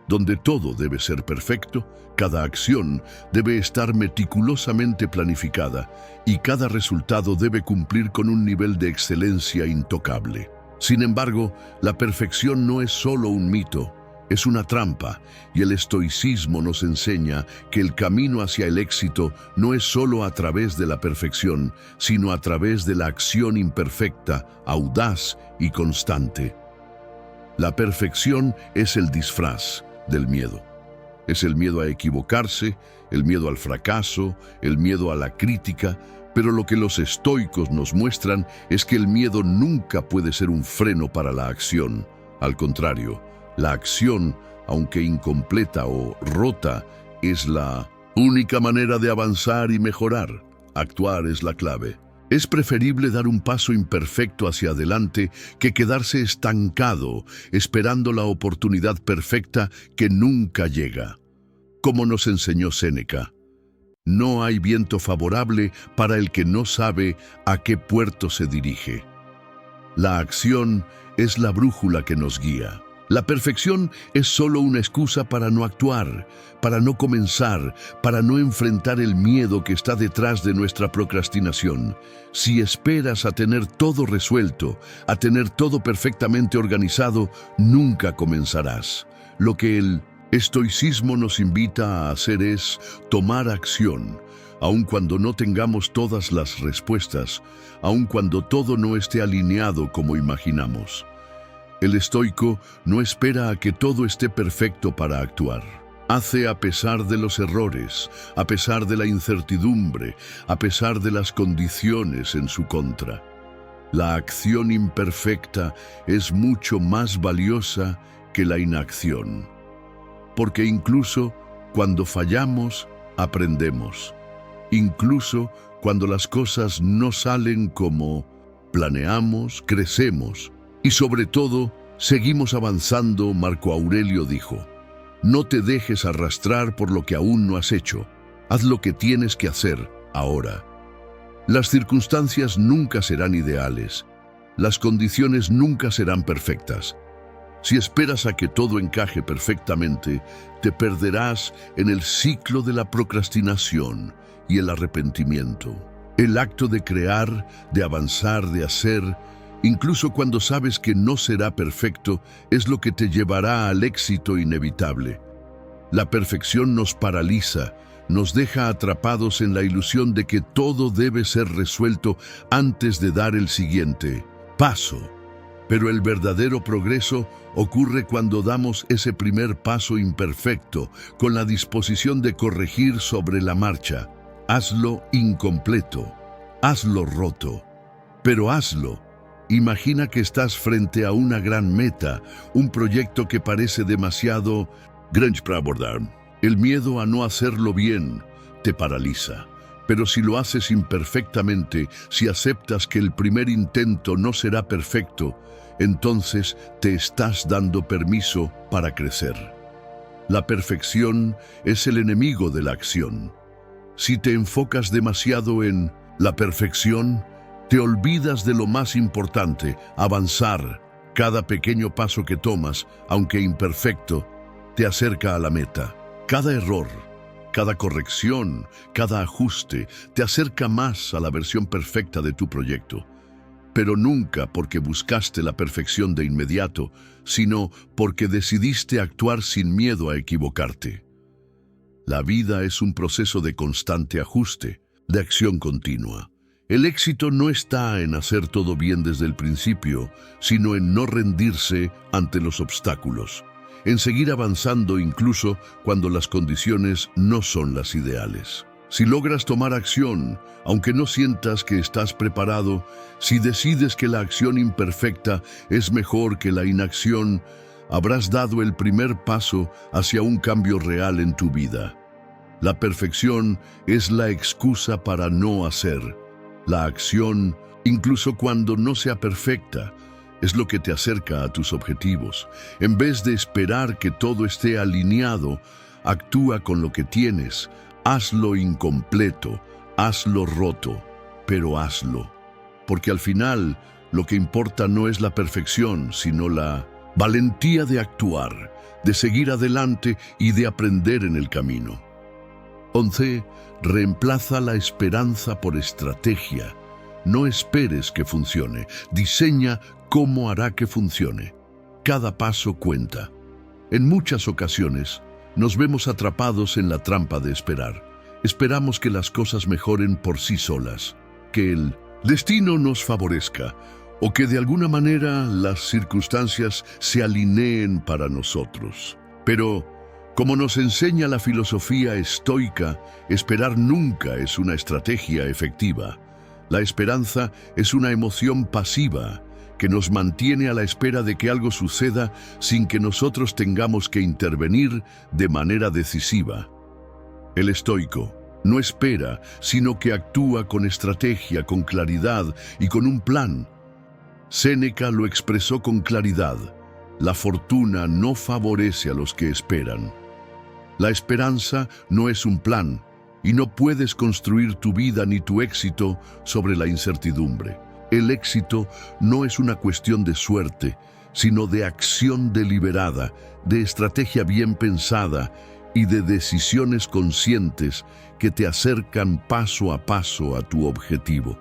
donde todo debe ser perfecto, cada acción debe estar meticulosamente planificada y cada resultado debe cumplir con un nivel de excelencia intocable. Sin embargo, la perfección no es solo un mito, es una trampa, y el estoicismo nos enseña que el camino hacia el éxito no es solo a través de la perfección, sino a través de la acción imperfecta, audaz y constante. La perfección es el disfraz del miedo. Es el miedo a equivocarse, el miedo al fracaso, el miedo a la crítica, pero lo que los estoicos nos muestran es que el miedo nunca puede ser un freno para la acción. Al contrario, la acción, aunque incompleta o rota, es la única manera de avanzar y mejorar. Actuar es la clave. Es preferible dar un paso imperfecto hacia adelante que quedarse estancado, esperando la oportunidad perfecta que nunca llega. Como nos enseñó Séneca, no hay viento favorable para el que no sabe a qué puerto se dirige. La acción es la brújula que nos guía. La perfección es solo una excusa para no actuar, para no comenzar, para no enfrentar el miedo que está detrás de nuestra procrastinación. Si esperas a tener todo resuelto, a tener todo perfectamente organizado, nunca comenzarás. Lo que el estoicismo nos invita a hacer es tomar acción, aun cuando no tengamos todas las respuestas, aun cuando todo no esté alineado como imaginamos. El estoico no espera a que todo esté perfecto para actuar. Hace a pesar de los errores, a pesar de la incertidumbre, a pesar de las condiciones en su contra. La acción imperfecta es mucho más valiosa que la inacción. Porque incluso cuando fallamos, aprendemos. Incluso cuando las cosas no salen como planeamos, crecemos. Y sobre todo, seguimos avanzando. Marco Aurelio dijo, no te dejes arrastrar por lo que aún no has hecho. Haz lo que tienes que hacer ahora. Las circunstancias nunca serán ideales. Las condiciones nunca serán perfectas. Si esperas a que todo encaje perfectamente, te perderás en el ciclo de la procrastinación y el arrepentimiento. El acto de crear, de avanzar, de hacer, incluso cuando sabes que no será perfecto, es lo que te llevará al éxito inevitable. La perfección nos paraliza, nos deja atrapados en la ilusión de que todo debe ser resuelto antes de dar el siguiente paso. Pero el verdadero progreso ocurre cuando damos ese primer paso imperfecto, con la disposición de corregir sobre la marcha. Hazlo incompleto, hazlo roto, pero hazlo. Imagina que estás frente a una gran meta, un proyecto que parece demasiado grande para abordar. El miedo a no hacerlo bien te paraliza. Pero si lo haces imperfectamente, si aceptas que el primer intento no será perfecto, entonces te estás dando permiso para crecer. La perfección es el enemigo de la acción. Si te enfocas demasiado en la perfección, te olvidas de lo más importante, avanzar. Cada pequeño paso que tomas, aunque imperfecto, te acerca a la meta. Cada error, cada corrección, cada ajuste te acerca más a la versión perfecta de tu proyecto. Pero nunca porque buscaste la perfección de inmediato, sino porque decidiste actuar sin miedo a equivocarte. La vida es un proceso de constante ajuste, de acción continua. El éxito no está en hacer todo bien desde el principio, sino en no rendirse ante los obstáculos, en seguir avanzando incluso cuando las condiciones no son las ideales. Si logras tomar acción, aunque no sientas que estás preparado, si decides que la acción imperfecta es mejor que la inacción, habrás dado el primer paso hacia un cambio real en tu vida. La perfección es la excusa para no hacer. La acción, incluso cuando no sea perfecta, es lo que te acerca a tus objetivos. En vez de esperar que todo esté alineado, actúa con lo que tienes. Hazlo incompleto, hazlo roto, pero hazlo. Porque al final, lo que importa no es la perfección, sino la valentía de actuar, de seguir adelante y de aprender en el camino. 11. Reemplaza la esperanza por estrategia. No esperes que funcione, diseña cómo hará que funcione. Cada paso cuenta. En muchas ocasiones, nos vemos atrapados en la trampa de esperar. Esperamos que las cosas mejoren por sí solas, que el destino nos favorezca o que de alguna manera las circunstancias se alineen para nosotros. Pero, como nos enseña la filosofía estoica, esperar nunca es una estrategia efectiva. La esperanza es una emoción pasiva que nos mantiene a la espera de que algo suceda sin que nosotros tengamos que intervenir de manera decisiva. El estoico no espera, sino que actúa con estrategia, con claridad y con un plan. Séneca lo expresó con claridad: la fortuna no favorece a los que esperan. La esperanza no es un plan, y no puedes construir tu vida ni tu éxito sobre la incertidumbre. El éxito no es una cuestión de suerte, sino de acción deliberada, de estrategia bien pensada y de decisiones conscientes que te acercan paso a paso a tu objetivo.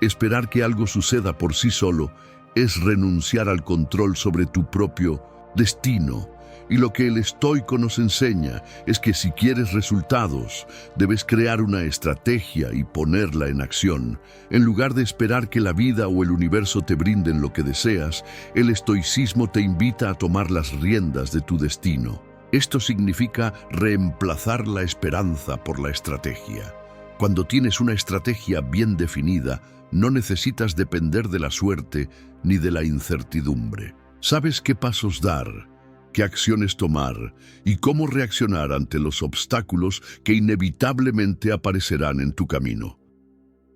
Esperar que algo suceda por sí solo es renunciar al control sobre tu propio destino. Y lo que el estoico nos enseña es que si quieres resultados, debes crear una estrategia y ponerla en acción. En lugar de esperar que la vida o el universo te brinden lo que deseas, el estoicismo te invita a tomar las riendas de tu destino. Esto significa reemplazar la esperanza por la estrategia. Cuando tienes una estrategia bien definida, no necesitas depender de la suerte ni de la incertidumbre. Sabes qué pasos dar, qué acciones tomar y cómo reaccionar ante los obstáculos que inevitablemente aparecerán en tu camino.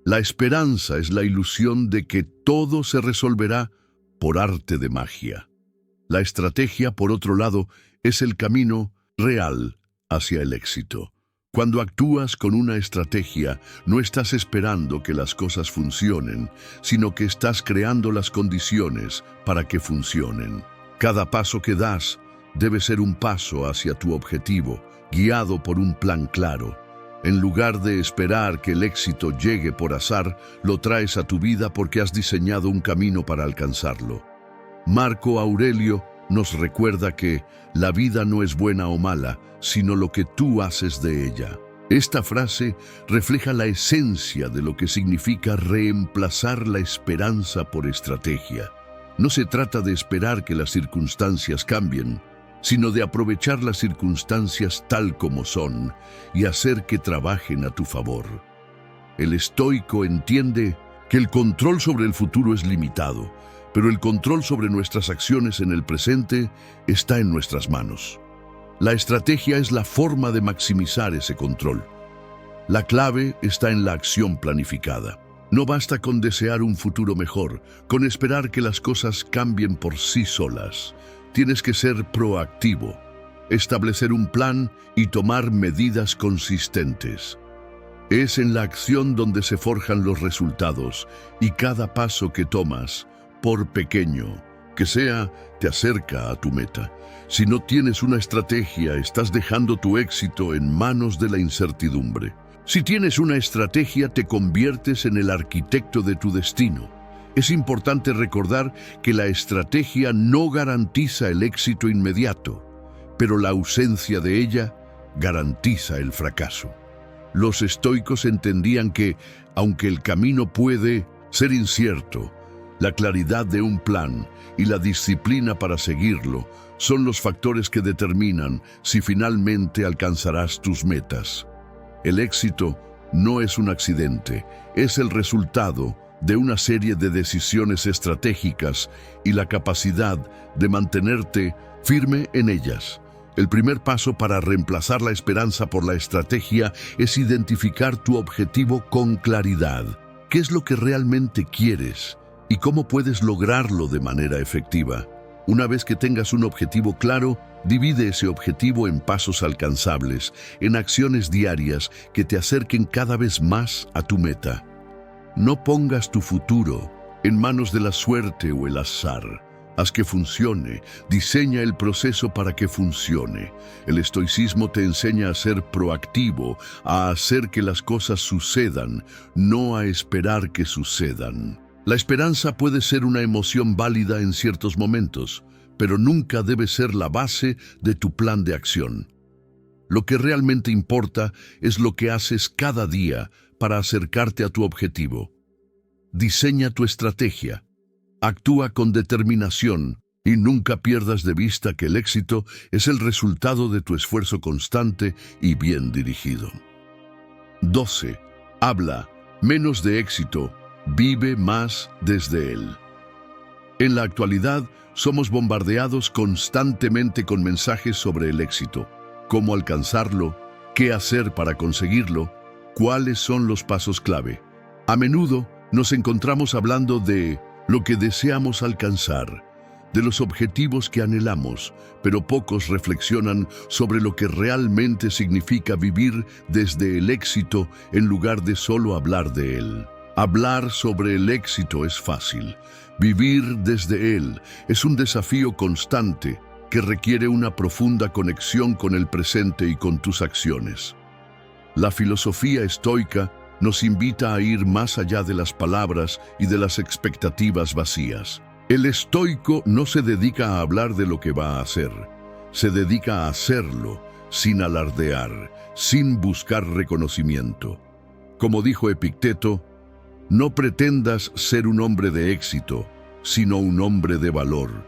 La esperanza es la ilusión de que todo se resolverá por arte de magia. La estrategia, por otro lado, es el camino real hacia el éxito. Cuando actúas con una estrategia, no estás esperando que las cosas funcionen, sino que estás creando las condiciones para que funcionen. Cada paso que das debe ser un paso hacia tu objetivo, guiado por un plan claro. En lugar de esperar que el éxito llegue por azar, lo traes a tu vida porque has diseñado un camino para alcanzarlo. Marco Aurelio nos recuerda que la vida no es buena o mala, sino lo que tú haces de ella. Esta frase refleja la esencia de lo que significa reemplazar la esperanza por estrategia. No se trata de esperar que las circunstancias cambien, sino de aprovechar las circunstancias tal como son y hacer que trabajen a tu favor. El estoico entiende que el control sobre el futuro es limitado, pero el control sobre nuestras acciones en el presente está en nuestras manos. La estrategia es la forma de maximizar ese control. La clave está en la acción planificada. No basta con desear un futuro mejor, con esperar que las cosas cambien por sí solas. Tienes que ser proactivo, establecer un plan y tomar medidas consistentes. Es en la acción donde se forjan los resultados y cada paso que tomas, por pequeño que sea, te acerca a tu meta. Si no tienes una estrategia, estás dejando tu éxito en manos de la incertidumbre. Si tienes una estrategia, te conviertes en el arquitecto de tu destino. Es importante recordar que la estrategia no garantiza el éxito inmediato, pero la ausencia de ella garantiza el fracaso. Los estoicos entendían que, aunque el camino puede ser incierto, la claridad de un plan y la disciplina para seguirlo son los factores que determinan si finalmente alcanzarás tus metas. El éxito no es un accidente, es el resultado de una serie de decisiones estratégicas y la capacidad de mantenerte firme en ellas. El primer paso para reemplazar la esperanza por la estrategia es identificar tu objetivo con claridad. ¿Qué es lo que realmente quieres y cómo puedes lograrlo de manera efectiva? Una vez que tengas un objetivo claro, divide ese objetivo en pasos alcanzables, en acciones diarias que te acerquen cada vez más a tu meta. No pongas tu futuro en manos de la suerte o el azar. Haz que funcione, diseña el proceso para que funcione. El estoicismo te enseña a ser proactivo, a hacer que las cosas sucedan, no a esperar que sucedan. La esperanza puede ser una emoción válida en ciertos momentos, pero nunca debe ser la base de tu plan de acción. Lo que realmente importa es lo que haces cada día para acercarte a tu objetivo. Diseña tu estrategia, actúa con determinación y nunca pierdas de vista que el éxito es el resultado de tu esfuerzo constante y bien dirigido. 12. Habla menos de éxito, vive más desde él. En la actualidad, somos bombardeados constantemente con mensajes sobre el éxito, cómo alcanzarlo, qué hacer para conseguirlo, cuáles son los pasos clave. A menudo nos encontramos hablando de lo que deseamos alcanzar, de los objetivos que anhelamos, pero pocos reflexionan sobre lo que realmente significa vivir desde el éxito en lugar de solo hablar de él. Hablar sobre el éxito es fácil. Vivir desde él es un desafío constante que requiere una profunda conexión con el presente y con tus acciones. La filosofía estoica nos invita a ir más allá de las palabras y de las expectativas vacías. El estoico no se dedica a hablar de lo que va a hacer, se dedica a hacerlo sin alardear, sin buscar reconocimiento. Como dijo Epicteto, no pretendas ser un hombre de éxito, sino un hombre de valor.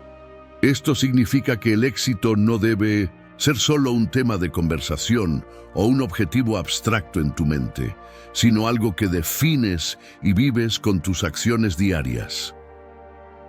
Esto significa que el éxito no debe ser solo un tema de conversación o un objetivo abstracto en tu mente, sino algo que defines y vives con tus acciones diarias.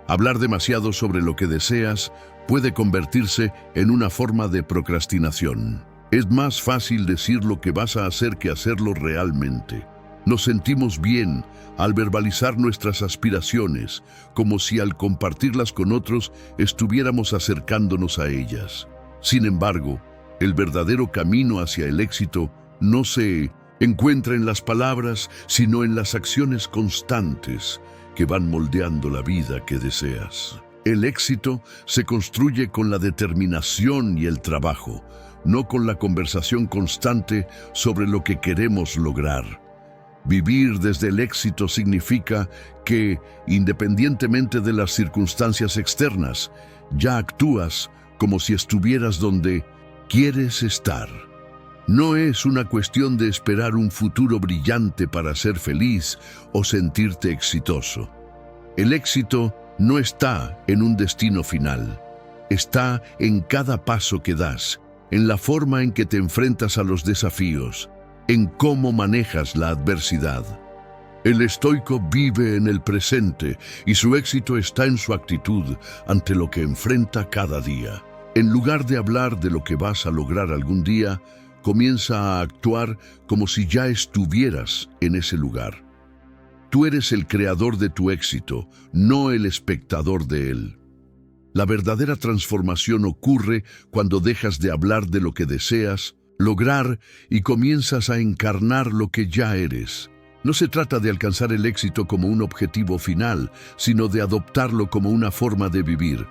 Hablar demasiado sobre lo que deseas puede convertirse en una forma de procrastinación. Es más fácil decir lo que vas a hacer que hacerlo realmente. Nos sentimos bien al verbalizar nuestras aspiraciones, como si al compartirlas con otros estuviéramos acercándonos a ellas. Sin embargo, el verdadero camino hacia el éxito no se encuentra en las palabras, sino en las acciones constantes que van moldeando la vida que deseas. El éxito se construye con la determinación y el trabajo, no con la conversación constante sobre lo que queremos lograr. Vivir desde el éxito significa que, independientemente de las circunstancias externas, ya actúas como si estuvieras donde quieres estar. No es una cuestión de esperar un futuro brillante para ser feliz o sentirte exitoso. El éxito no está en un destino final. Está en cada paso que das, en la forma en que te enfrentas a los desafíos, en cómo manejas la adversidad. El estoico vive en el presente y su éxito está en su actitud ante lo que enfrenta cada día. En lugar de hablar de lo que vas a lograr algún día, comienza a actuar como si ya estuvieras en ese lugar. Tú eres el creador de tu éxito, no el espectador de él. La verdadera transformación ocurre cuando dejas de hablar de lo que deseas lograr y comienzas a encarnar lo que ya eres. No se trata de alcanzar el éxito como un objetivo final, sino de adoptarlo como una forma de vivir.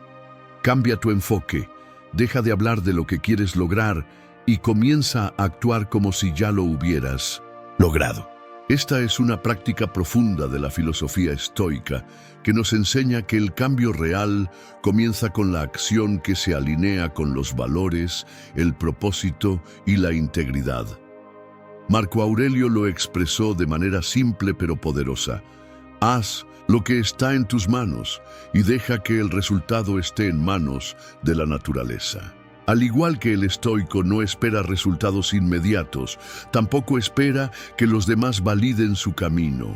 Cambia tu enfoque, deja de hablar de lo que quieres lograr y comienza a actuar como si ya lo hubieras logrado. Esta es una práctica profunda de la filosofía estoica que nos enseña que el cambio real comienza con la acción que se alinea con los valores, el propósito y la integridad. Marco Aurelio lo expresó de manera simple pero poderosa. Haz lo que está en tus manos y deja que el resultado esté en manos de la naturaleza. Al igual que el estoico no espera resultados inmediatos, tampoco espera que los demás validen su camino.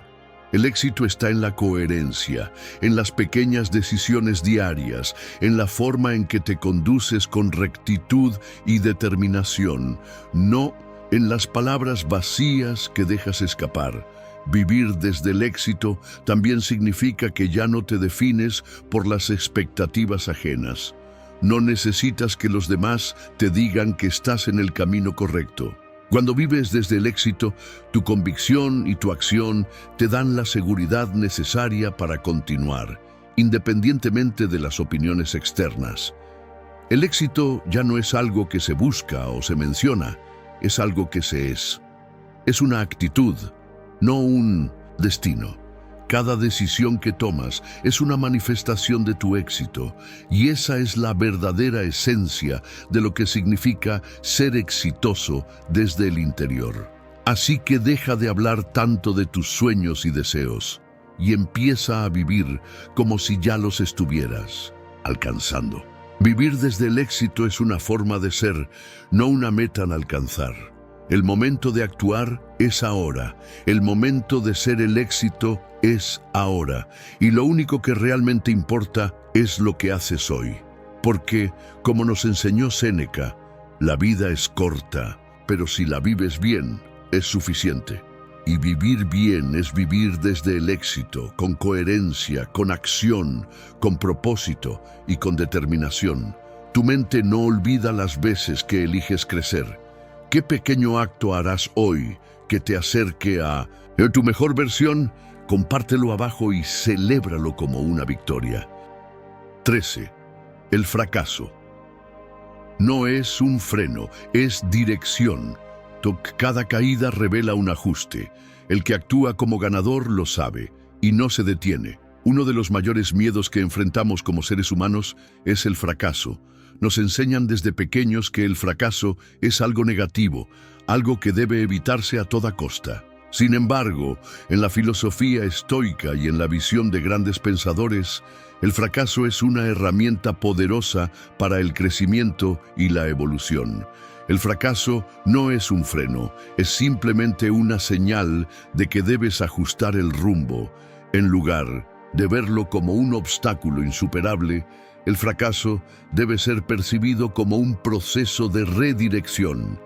El éxito está en la coherencia, en las pequeñas decisiones diarias, en la forma en que te conduces con rectitud y determinación, no en las palabras vacías que dejas escapar. Vivir desde el éxito también significa que ya no te defines por las expectativas ajenas. No necesitas que los demás te digan que estás en el camino correcto. Cuando vives desde el éxito, tu convicción y tu acción te dan la seguridad necesaria para continuar, independientemente de las opiniones externas. El éxito ya no es algo que se busca o se menciona, es algo que se es. Es una actitud, no un destino. Cada decisión que tomas es una manifestación de tu éxito, y esa es la verdadera esencia de lo que significa ser exitoso desde el interior. Así que deja de hablar tanto de tus sueños y deseos, y empieza a vivir como si ya los estuvieras alcanzando. Vivir desde el éxito es una forma de ser, no una meta a alcanzar. El momento de actuar es ahora, el momento de ser el éxito es ahora, y lo único que realmente importa es lo que haces hoy. Porque, como nos enseñó Séneca, la vida es corta, pero si la vives bien, es suficiente. Y vivir bien es vivir desde el éxito, con coherencia, con acción, con propósito y con determinación. Tu mente no olvida las veces que eliges crecer. ¿Qué pequeño acto harás hoy que te acerque a tu mejor versión? Compártelo abajo y celébralo como una victoria. 13. El fracaso. No es un freno, es dirección. Cada caída revela un ajuste. El que actúa como ganador lo sabe y no se detiene. Uno de los mayores miedos que enfrentamos como seres humanos es el fracaso. Nos enseñan desde pequeños que el fracaso es algo negativo, algo que debe evitarse a toda costa. Sin embargo, en la filosofía estoica y en la visión de grandes pensadores, el fracaso es una herramienta poderosa para el crecimiento y la evolución. El fracaso no es un freno, es simplemente una señal de que debes ajustar el rumbo. En lugar de verlo como un obstáculo insuperable, el fracaso debe ser percibido como un proceso de redirección,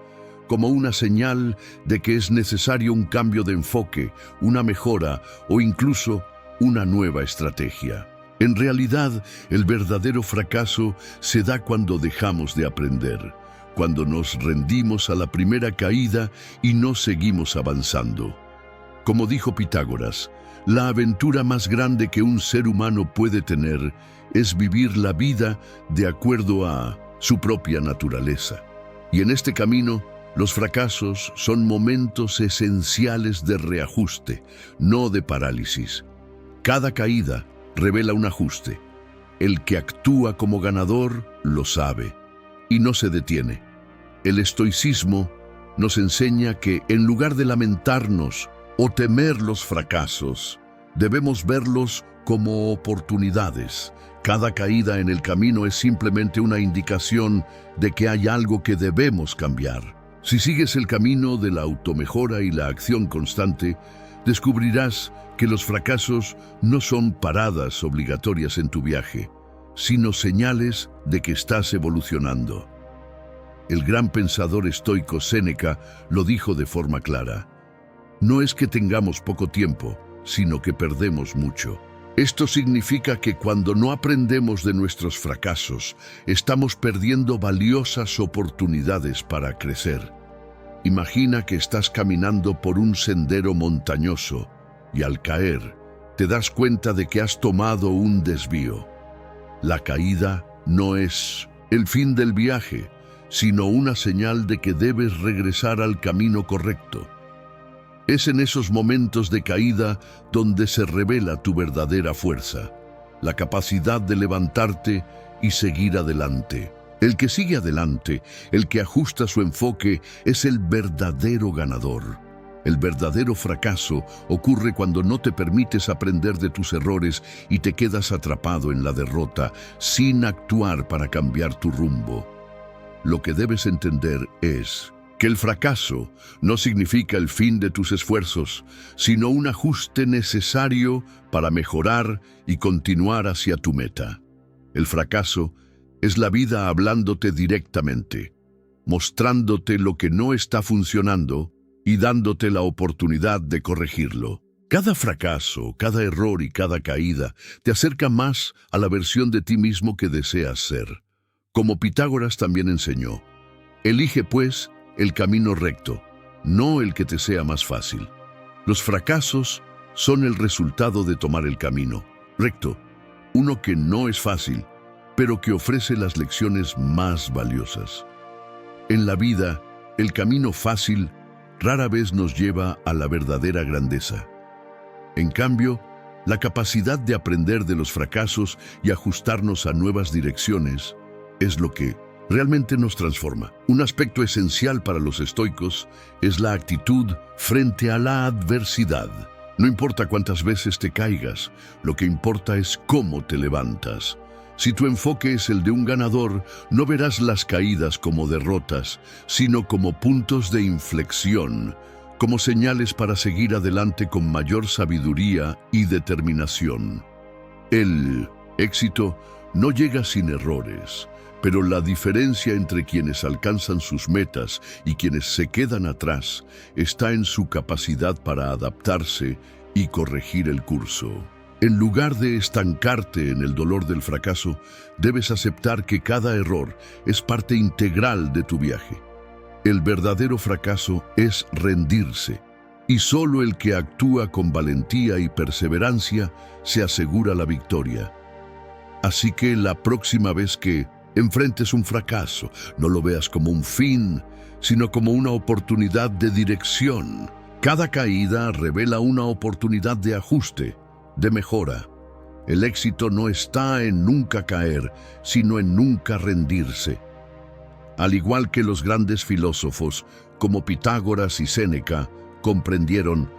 como una señal de que es necesario un cambio de enfoque, una mejora o incluso una nueva estrategia. En realidad, el verdadero fracaso se da cuando dejamos de aprender, cuando nos rendimos a la primera caída y no seguimos avanzando. Como dijo Pitágoras, la aventura más grande que un ser humano puede tener es vivir la vida de acuerdo a su propia naturaleza. Y en este camino, Los fracasos son momentos esenciales de reajuste, no de parálisis. Cada caída revela un ajuste. El que actúa como ganador lo sabe y no se detiene. El estoicismo nos enseña que en lugar de lamentarnos o temer los fracasos, debemos verlos como oportunidades. Cada caída en el camino es simplemente una indicación de que hay algo que debemos cambiar. Si sigues el camino de la automejora y la acción constante, descubrirás que los fracasos no son paradas obligatorias en tu viaje, sino señales de que estás evolucionando. El gran pensador estoico Séneca lo dijo de forma clara: no es que tengamos poco tiempo, sino que perdemos mucho. Esto significa que cuando no aprendemos de nuestros fracasos, estamos perdiendo valiosas oportunidades para crecer. Imagina que estás caminando por un sendero montañoso y al caer, te das cuenta de que has tomado un desvío. La caída no es el fin del viaje, sino una señal de que debes regresar al camino correcto. Es en esos momentos de caída donde se revela tu verdadera fuerza, la capacidad de levantarte y seguir adelante. El que sigue adelante, el que ajusta su enfoque, es el verdadero ganador. El verdadero fracaso ocurre cuando no te permites aprender de tus errores y te quedas atrapado en la derrota, sin actuar para cambiar tu rumbo. Lo que debes entender es que el fracaso no significa el fin de tus esfuerzos, sino un ajuste necesario para mejorar y continuar hacia tu meta. El fracaso es la vida hablándote directamente, mostrándote lo que no está funcionando y dándote la oportunidad de corregirlo. Cada fracaso, cada error y cada caída te acerca más a la versión de ti mismo que deseas ser. Como Pitágoras también enseñó, elige pues el camino recto, no el que te sea más fácil. Los fracasos son el resultado de tomar el camino recto, uno que no es fácil, pero que ofrece las lecciones más valiosas. En la vida, el camino fácil rara vez nos lleva a la verdadera grandeza. En cambio, la capacidad de aprender de los fracasos y ajustarnos a nuevas direcciones es lo que realmente nos transforma. Un aspecto esencial para los estoicos es la actitud frente a la adversidad. No importa cuántas veces te caigas, lo que importa es cómo te levantas. Si tu enfoque es el de un ganador, no verás las caídas como derrotas, sino como puntos de inflexión, como señales para seguir adelante con mayor sabiduría y determinación. El éxito no llega sin errores, pero la diferencia entre quienes alcanzan sus metas y quienes se quedan atrás está en su capacidad para adaptarse y corregir el curso. En lugar de estancarte en el dolor del fracaso, debes aceptar que cada error es parte integral de tu viaje. El verdadero fracaso es rendirse, y solo el que actúa con valentía y perseverancia se asegura la victoria. Así que la próxima vez que enfrentes un fracaso, no lo veas como un fin, sino como una oportunidad de dirección. Cada caída revela una oportunidad de ajuste, de mejora. El éxito no está en nunca caer, sino en nunca rendirse. Al igual que los grandes filósofos, como Pitágoras y Séneca, comprendieron,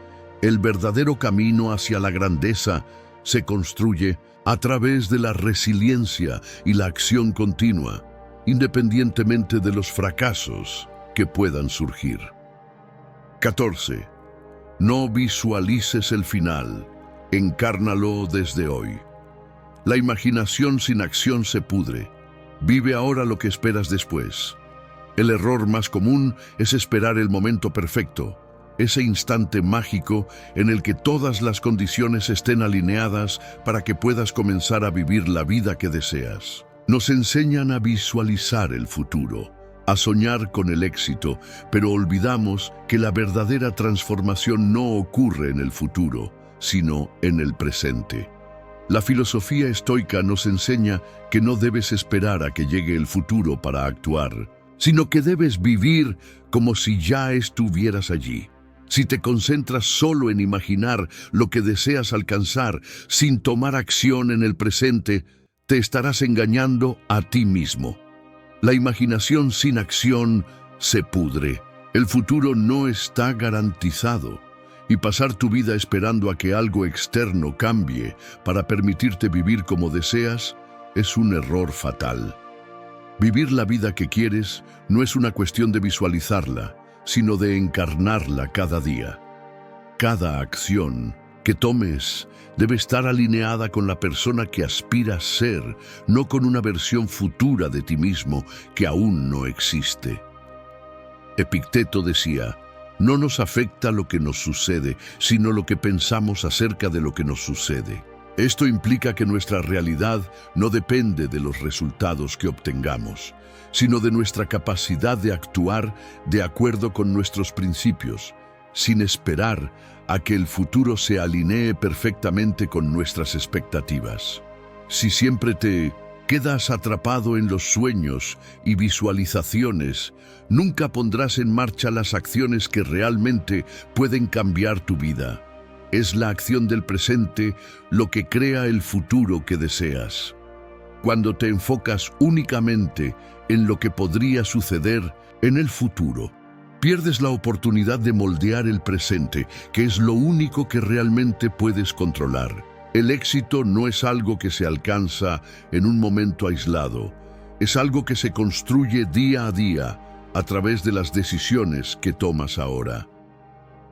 el verdadero camino hacia la grandeza se construye a través de la resiliencia y la acción continua, independientemente de los fracasos que puedan surgir. 14. No visualices el final, encárnalo desde hoy. La imaginación sin acción se pudre. Vive ahora lo que esperas después. El error más común es esperar el momento perfecto, ese instante mágico en el que todas las condiciones estén alineadas para que puedas comenzar a vivir la vida que deseas. Nos enseñan a visualizar el futuro, a soñar con el éxito, pero olvidamos que la verdadera transformación no ocurre en el futuro, sino en el presente. La filosofía estoica nos enseña que no debes esperar a que llegue el futuro para actuar, sino que debes vivir como si ya estuvieras allí. Si te concentras solo en imaginar lo que deseas alcanzar sin tomar acción en el presente, te estarás engañando a ti mismo. La imaginación sin acción se pudre. El futuro no está garantizado. Y pasar tu vida esperando a que algo externo cambie para permitirte vivir como deseas es un error fatal. Vivir la vida que quieres no es una cuestión de visualizarla, sino de encarnarla cada día. Cada acción que tomes debe estar alineada con la persona que aspiras ser, no con una versión futura de ti mismo que aún no existe. Epicteto decía: no nos afecta lo que nos sucede, sino lo que pensamos acerca de lo que nos sucede. Esto implica que nuestra realidad no depende de los resultados que obtengamos, sino de nuestra capacidad de actuar de acuerdo con nuestros principios, sin esperar a que el futuro se alinee perfectamente con nuestras expectativas. Si siempre te quedas atrapado en los sueños y visualizaciones, nunca pondrás en marcha las acciones que realmente pueden cambiar tu vida. Es la acción del presente lo que crea el futuro que deseas. Cuando te enfocas únicamente en lo que podría suceder en el futuro, pierdes la oportunidad de moldear el presente, que es lo único que realmente puedes controlar. El éxito no es algo que se alcanza en un momento aislado, es algo que se construye día a día a través de las decisiones que tomas ahora.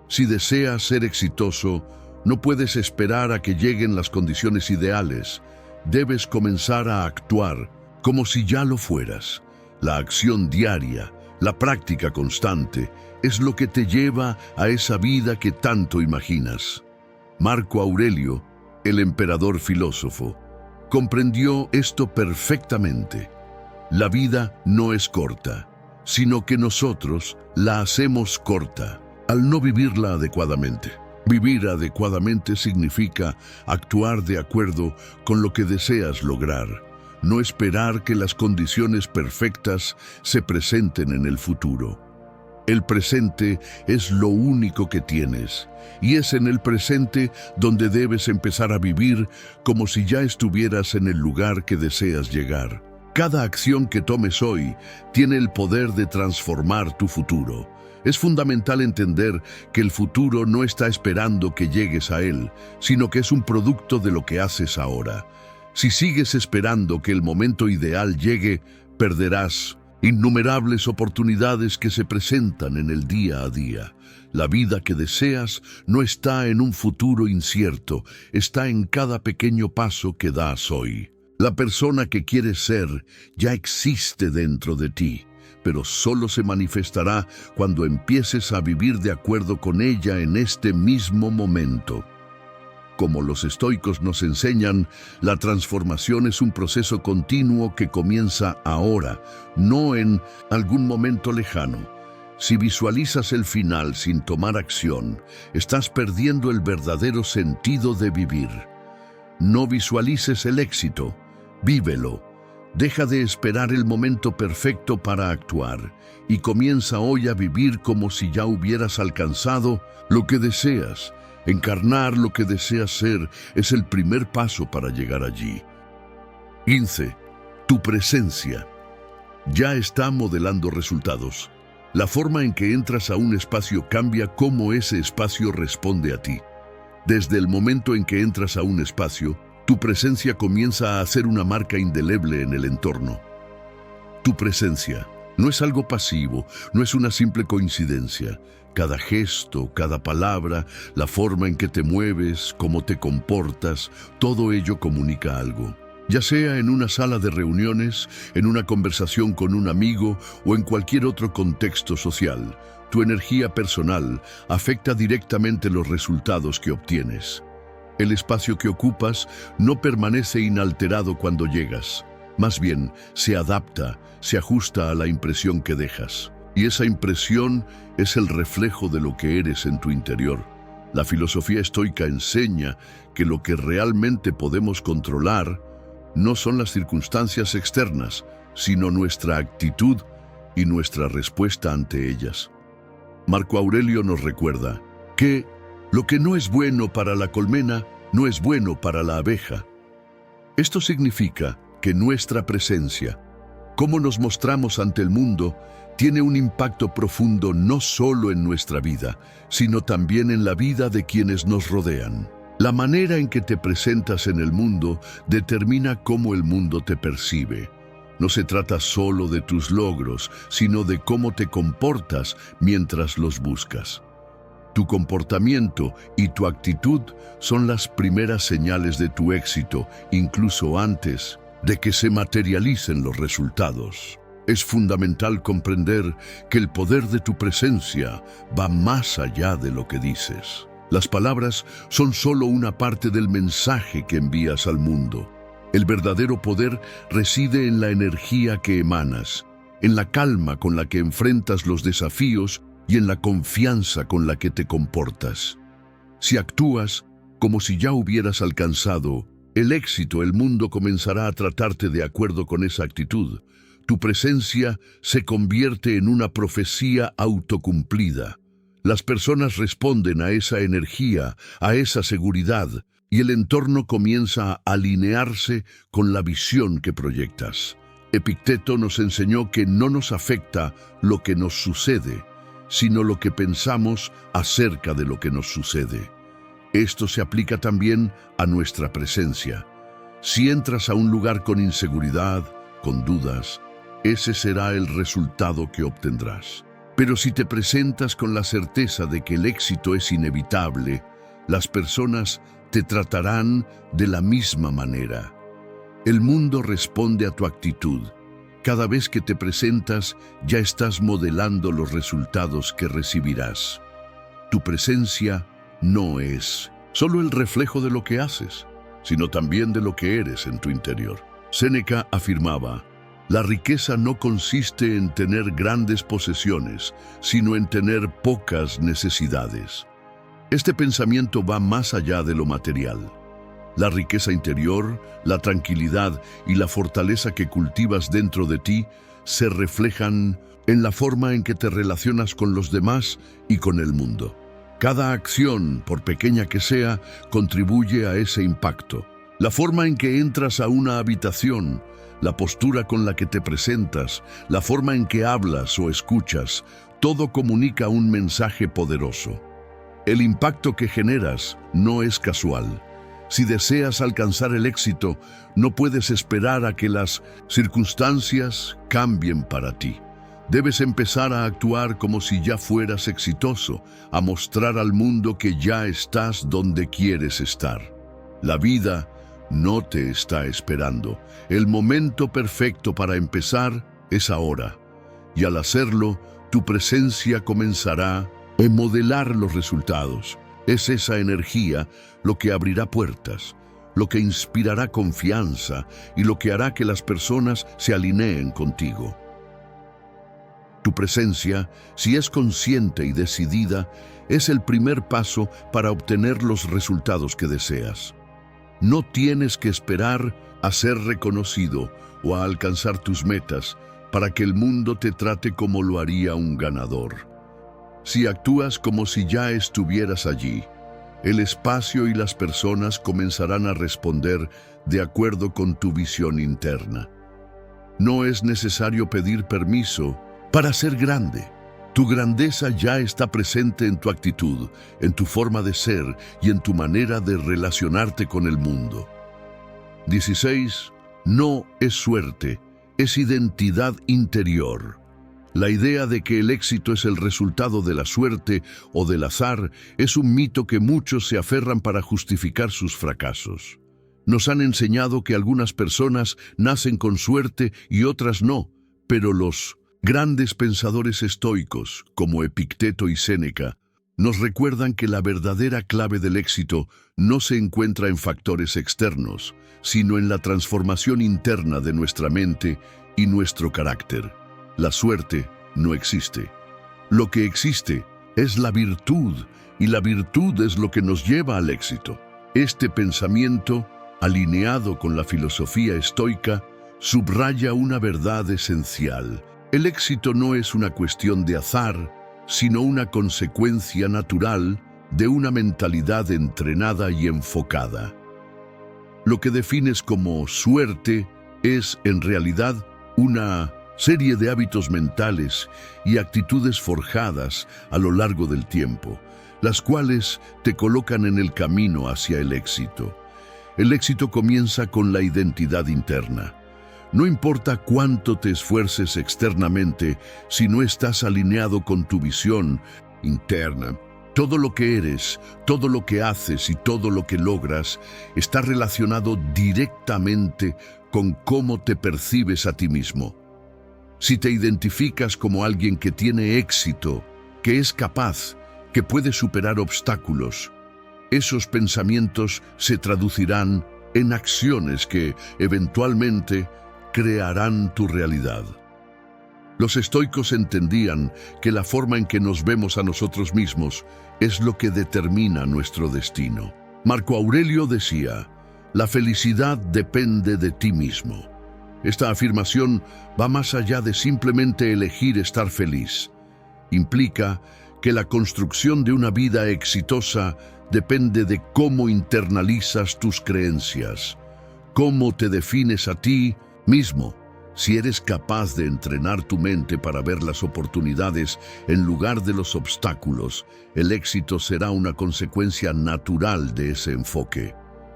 Si deseas ser exitoso, no puedes esperar a que lleguen las condiciones ideales. Debes comenzar a actuar como si ya lo fueras. La acción diaria, la práctica constante, es lo que te lleva a esa vida que tanto imaginas. Marco Aurelio, el emperador filósofo, comprendió esto perfectamente. La vida no es corta, sino que nosotros la hacemos corta al no vivirla adecuadamente. Vivir adecuadamente significa actuar de acuerdo con lo que deseas lograr, no esperar que las condiciones perfectas se presenten en el futuro. El presente es lo único que tienes, y es en el presente donde debes empezar a vivir como si ya estuvieras en el lugar que deseas llegar. Cada acción que tomes hoy tiene el poder de transformar tu futuro. Es fundamental entender que el futuro no está esperando que llegues a él, sino que es un producto de lo que haces ahora. Si sigues esperando que el momento ideal llegue, perderás innumerables oportunidades que se presentan en el día a día. La vida que deseas no está en un futuro incierto, está en cada pequeño paso que das hoy. La persona que quieres ser ya existe dentro de ti, pero solo se manifestará cuando empieces a vivir de acuerdo con ella en este mismo momento. Como los estoicos nos enseñan, la transformación es un proceso continuo que comienza ahora, no en algún momento lejano. Si visualizas el final sin tomar acción, estás perdiendo el verdadero sentido de vivir. No visualices el éxito, vívelo. Deja de esperar el momento perfecto para actuar y comienza hoy a vivir como si ya hubieras alcanzado lo que deseas. Encarnar lo que deseas ser es el primer paso para llegar allí. 15. Tu presencia ya está modelando resultados. La forma en que entras a un espacio cambia cómo ese espacio responde a ti. Desde el momento en que entras a un espacio, tu presencia comienza a hacer una marca indeleble en el entorno. Tu presencia no es algo pasivo, no es una simple coincidencia. Cada gesto, cada palabra, la forma en que te mueves, cómo te comportas, todo ello comunica algo. Ya sea en una sala de reuniones, en una conversación con un amigo o en cualquier otro contexto social, tu energía personal afecta directamente los resultados que obtienes. El espacio que ocupas no permanece inalterado cuando llegas. Más bien, se adapta, se ajusta a la impresión que dejas. Y esa impresión es el reflejo de lo que eres en tu interior. La filosofía estoica enseña que lo que realmente podemos controlar no son las circunstancias externas, sino nuestra actitud y nuestra respuesta ante ellas. Marco Aurelio nos recuerda que lo que no es bueno para la colmena no es bueno para la abeja. Esto significa que nuestra presencia, cómo nos mostramos ante el mundo, tiene un impacto profundo no solo en nuestra vida, sino también en la vida de quienes nos rodean. La manera en que te presentas en el mundo determina cómo el mundo te percibe. No se trata solo de tus logros, sino de cómo te comportas mientras los buscas. Tu comportamiento y tu actitud son las primeras señales de tu éxito, incluso antes de que se materialicen los resultados. Es fundamental comprender que el poder de tu presencia va más allá de lo que dices. Las palabras son solo una parte del mensaje que envías al mundo. El verdadero poder reside en la energía que emanas, en la calma con la que enfrentas los desafíos y en la confianza con la que te comportas. Si actúas como si ya hubieras alcanzado el éxito, el mundo comenzará a tratarte de acuerdo con esa actitud. Tu presencia se convierte en una profecía autocumplida. Las personas responden a esa energía, a esa seguridad, y el entorno comienza a alinearse con la visión que proyectas. Epicteto nos enseñó que no nos afecta lo que nos sucede, sino lo que pensamos acerca de lo que nos sucede. Esto se aplica también a nuestra presencia. Si entras a un lugar con inseguridad, con dudas, ese será el resultado que obtendrás. Pero si te presentas con la certeza de que el éxito es inevitable, las personas te tratarán de la misma manera. El mundo responde a tu actitud. Cada vez que te presentas, ya estás modelando los resultados que recibirás. Tu presencia no es solo el reflejo de lo que haces, sino también de lo que eres en tu interior. Séneca afirmaba: la riqueza no consiste en tener grandes posesiones, sino en tener pocas necesidades. Este pensamiento va más allá de lo material. La riqueza interior, la tranquilidad y la fortaleza que cultivas dentro de ti se reflejan en la forma en que te relacionas con los demás y con el mundo. Cada acción, por pequeña que sea, contribuye a ese impacto. La forma en que entras a una habitación, la postura con la que te presentas, la forma en que hablas o escuchas, todo comunica un mensaje poderoso. El impacto que generas no es casual. Si deseas alcanzar el éxito, no puedes esperar a que las circunstancias cambien para ti. Debes empezar a actuar como si ya fueras exitoso, a mostrar al mundo que ya estás donde quieres estar. La vida no te está esperando. El momento perfecto para empezar es ahora. Y al hacerlo, tu presencia comenzará a modelar los resultados. Es esa energía lo que abrirá puertas, lo que inspirará confianza y lo que hará que las personas se alineen contigo. Tu presencia, si es consciente y decidida, es el primer paso para obtener los resultados que deseas. No tienes que esperar a ser reconocido o a alcanzar tus metas para que el mundo te trate como lo haría un ganador. Si actúas como si ya estuvieras allí, el espacio y las personas comenzarán a responder de acuerdo con tu visión interna. No es necesario pedir permiso para ser grande. Tu grandeza ya está presente en tu actitud, en tu forma de ser y en tu manera de relacionarte con el mundo. 16. No es suerte, es identidad interior. La idea de que el éxito es el resultado de la suerte o del azar es un mito que muchos se aferran para justificar sus fracasos. Nos han enseñado que algunas personas nacen con suerte y otras no, pero los grandes pensadores estoicos, como Epicteto y Séneca, nos recuerdan que la verdadera clave del éxito no se encuentra en factores externos, sino en la transformación interna de nuestra mente y nuestro carácter. La suerte no existe. Lo que existe es la virtud, y la virtud es lo que nos lleva al éxito. Este pensamiento, alineado con la filosofía estoica, subraya una verdad esencial. El éxito no es una cuestión de azar, sino una consecuencia natural de una mentalidad entrenada y enfocada. Lo que defines como suerte es, en realidad, una serie de hábitos mentales y actitudes forjadas a lo largo del tiempo, las cuales te colocan en el camino hacia el éxito. El éxito comienza con la identidad interna. No importa cuánto te esfuerces externamente, si no estás alineado con tu visión interna, todo lo que eres, todo lo que haces y todo lo que logras está relacionado directamente con cómo te percibes a ti mismo. Si te identificas como alguien que tiene éxito, que es capaz, que puede superar obstáculos, esos pensamientos se traducirán en acciones que, eventualmente, crearán tu realidad. Los estoicos entendían que la forma en que nos vemos a nosotros mismos es lo que determina nuestro destino. Marco Aurelio decía, la felicidad depende de ti mismo. Esta afirmación va más allá de simplemente elegir estar feliz. Implica que la construcción de una vida exitosa depende de cómo internalizas tus creencias, cómo te defines a ti mismo. Si eres capaz de entrenar tu mente para ver las oportunidades en lugar de los obstáculos, el éxito será una consecuencia natural de ese enfoque.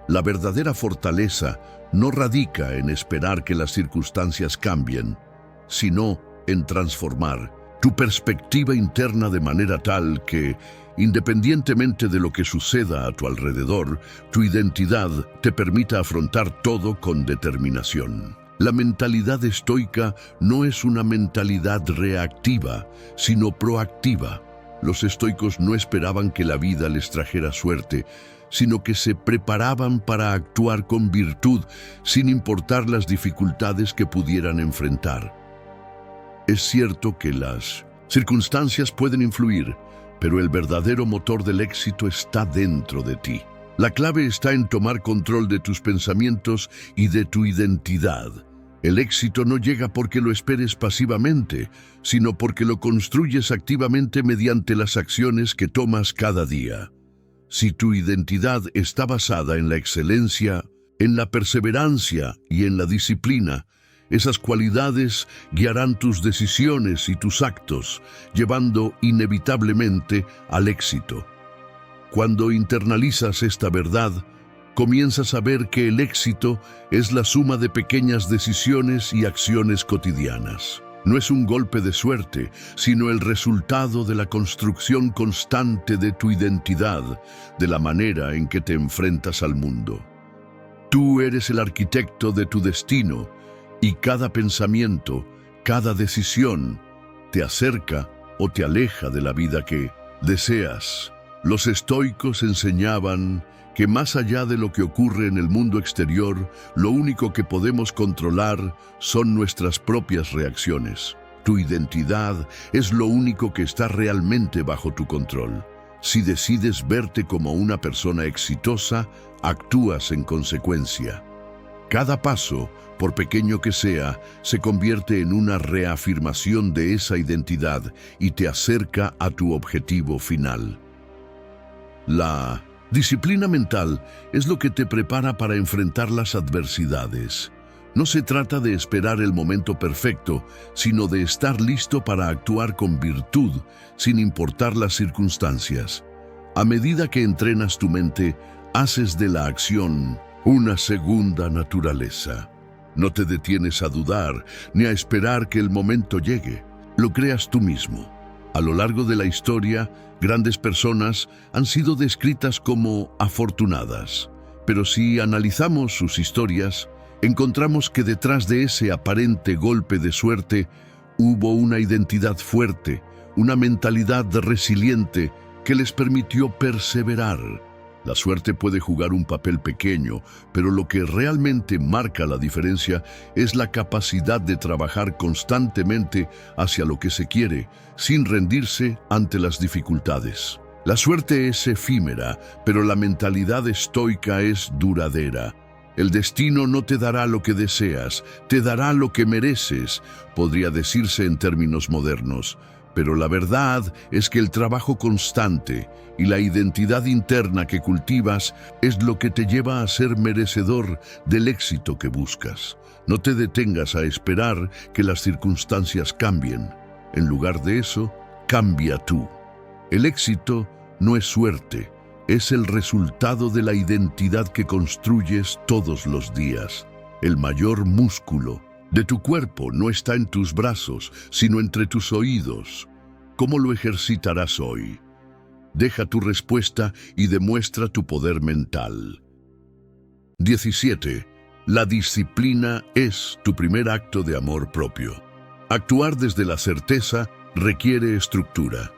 La verdadera fortaleza no radica en esperar que las circunstancias cambien, sino en transformar tu perspectiva interna de manera tal que, independientemente de lo que suceda a tu alrededor, tu identidad te permita afrontar todo con determinación. La mentalidad estoica no es una mentalidad reactiva, sino proactiva. Los estoicos no esperaban que la vida les trajera suerte, sino que se preparaban para actuar con virtud, sin importar las dificultades que pudieran enfrentar. Es cierto que las circunstancias pueden influir, pero el verdadero motor del éxito está dentro de ti. La clave está en tomar control de tus pensamientos y de tu identidad. El éxito no llega porque lo esperes pasivamente, sino porque lo construyes activamente mediante las acciones que tomas cada día. Si tu identidad está basada en la excelencia, en la perseverancia y en la disciplina, esas cualidades guiarán tus decisiones y tus actos, llevando inevitablemente al éxito. Cuando internalizas esta verdad, comienzas a ver que el éxito es la suma de pequeñas decisiones y acciones cotidianas. No es un golpe de suerte, sino el resultado de la construcción constante de tu identidad, de la manera en que te enfrentas al mundo. Tú eres el arquitecto de tu destino, y cada pensamiento, cada decisión, te acerca o te aleja de la vida que deseas. Los estoicos enseñaban que más allá de lo que ocurre en el mundo exterior, lo único que podemos controlar son nuestras propias reacciones. Tu identidad es lo único que está realmente bajo tu control. Si decides verte como una persona exitosa, actúas en consecuencia. Cada paso, por pequeño que sea, se convierte en una reafirmación de esa identidad y te acerca a tu objetivo final. La disciplina mental es lo que te prepara para enfrentar las adversidades. No se trata de esperar el momento perfecto, sino de estar listo para actuar con virtud, sin importar las circunstancias. A medida que entrenas tu mente, haces de la acción una segunda naturaleza. No te detienes a dudar ni a esperar que el momento llegue. Lo creas tú mismo. A lo largo de la historia, grandes personas han sido descritas como afortunadas. Pero si analizamos sus historias, encontramos que detrás de ese aparente golpe de suerte hubo una identidad fuerte, una mentalidad resiliente que les permitió perseverar. La suerte puede jugar un papel pequeño, pero lo que realmente marca la diferencia es la capacidad de trabajar constantemente hacia lo que se quiere, sin rendirse ante las dificultades. La suerte es efímera, pero la mentalidad estoica es duradera. El destino no te dará lo que deseas, te dará lo que mereces, podría decirse en términos modernos. Pero la verdad es que el trabajo constante y la identidad interna que cultivas es lo que te lleva a ser merecedor del éxito que buscas. No te detengas a esperar que las circunstancias cambien. En lugar de eso, cambia tú. El éxito no es suerte, es el resultado de la identidad que construyes todos los días. El mayor músculo de tu cuerpo no está en tus brazos, sino entre tus oídos. ¿Cómo lo ejercitarás hoy? Deja tu respuesta y demuestra tu poder mental. 17. La disciplina es tu primer acto de amor propio. Actuar desde la certeza requiere estructura.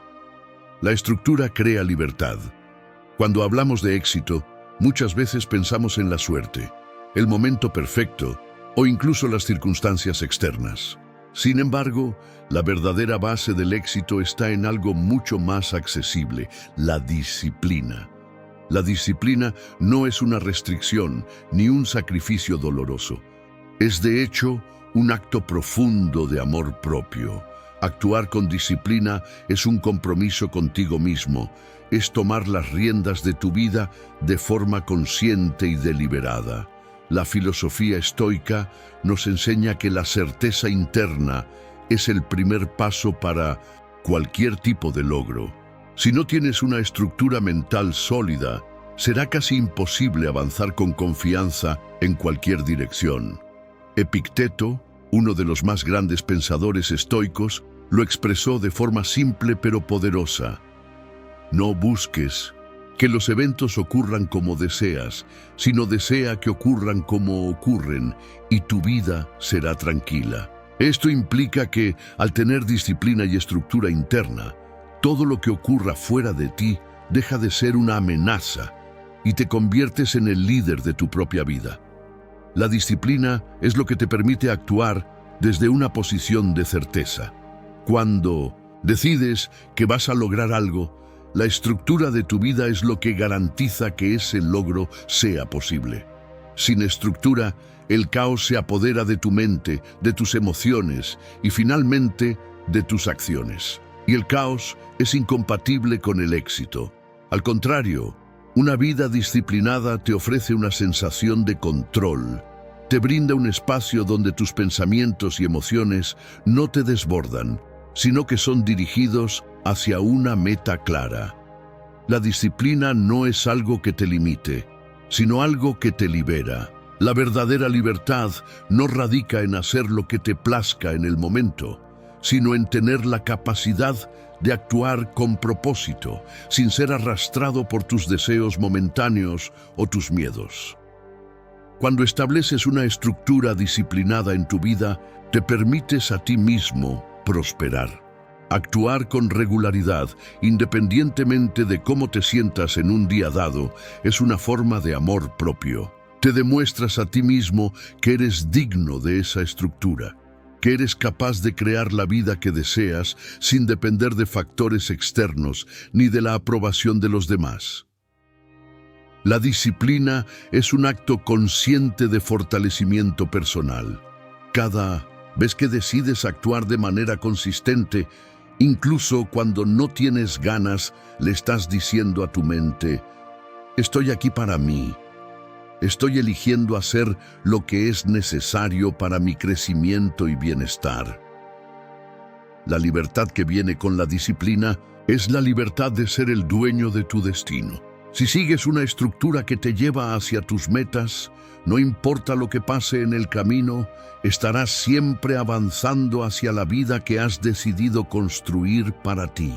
La estructura crea libertad. Cuando hablamos de éxito, muchas veces pensamos en la suerte, el momento perfecto o incluso las circunstancias externas. Sin embargo, la verdadera base del éxito está en algo mucho más accesible: la disciplina. La disciplina no es una restricción ni un sacrificio doloroso. Es de hecho un acto profundo de amor propio. Actuar con disciplina es un compromiso contigo mismo, es tomar las riendas de tu vida de forma consciente y deliberada. La filosofía estoica nos enseña que la certeza interna es el primer paso para cualquier tipo de logro. Si no tienes una estructura mental sólida, será casi imposible avanzar con confianza en cualquier dirección. Epicteto, uno de los más grandes pensadores estoicos, lo expresó de forma simple pero poderosa. No busques que los eventos ocurran como deseas, sino desea que ocurran como ocurren, y tu vida será tranquila. Esto implica que, al tener disciplina y estructura interna, todo lo que ocurra fuera de ti deja de ser una amenaza y te conviertes en el líder de tu propia vida. La disciplina es lo que te permite actuar desde una posición de certeza. Cuando decides que vas a lograr algo, la estructura de tu vida es lo que garantiza que ese logro sea posible. Sin estructura, el caos se apodera de tu mente, de tus emociones y finalmente de tus acciones. Y el caos es incompatible con el éxito. Al contrario, una vida disciplinada te ofrece una sensación de control. Te brinda un espacio donde tus pensamientos y emociones no te desbordan, sino que son dirigidos hacia una meta clara. La disciplina no es algo que te limite, sino algo que te libera. La verdadera libertad no radica en hacer lo que te plazca en el momento, sino en tener la capacidad de actuar con propósito, sin ser arrastrado por tus deseos momentáneos o tus miedos. Cuando estableces una estructura disciplinada en tu vida, te permites a ti mismo prosperar. Actuar con regularidad, independientemente de cómo te sientas en un día dado, es una forma de amor propio. Te demuestras a ti mismo que eres digno de esa estructura, que eres capaz de crear la vida que deseas sin depender de factores externos ni de la aprobación de los demás. La disciplina es un acto consciente de fortalecimiento personal. Cada vez que decides actuar de manera consistente, incluso cuando no tienes ganas, le estás diciendo a tu mente: estoy aquí para mí. Estoy eligiendo hacer lo que es necesario para mi crecimiento y bienestar. La libertad que viene con la disciplina es la libertad de ser el dueño de tu destino. Si sigues una estructura que te lleva hacia tus metas, no importa lo que pase en el camino, estarás siempre avanzando hacia la vida que has decidido construir para ti.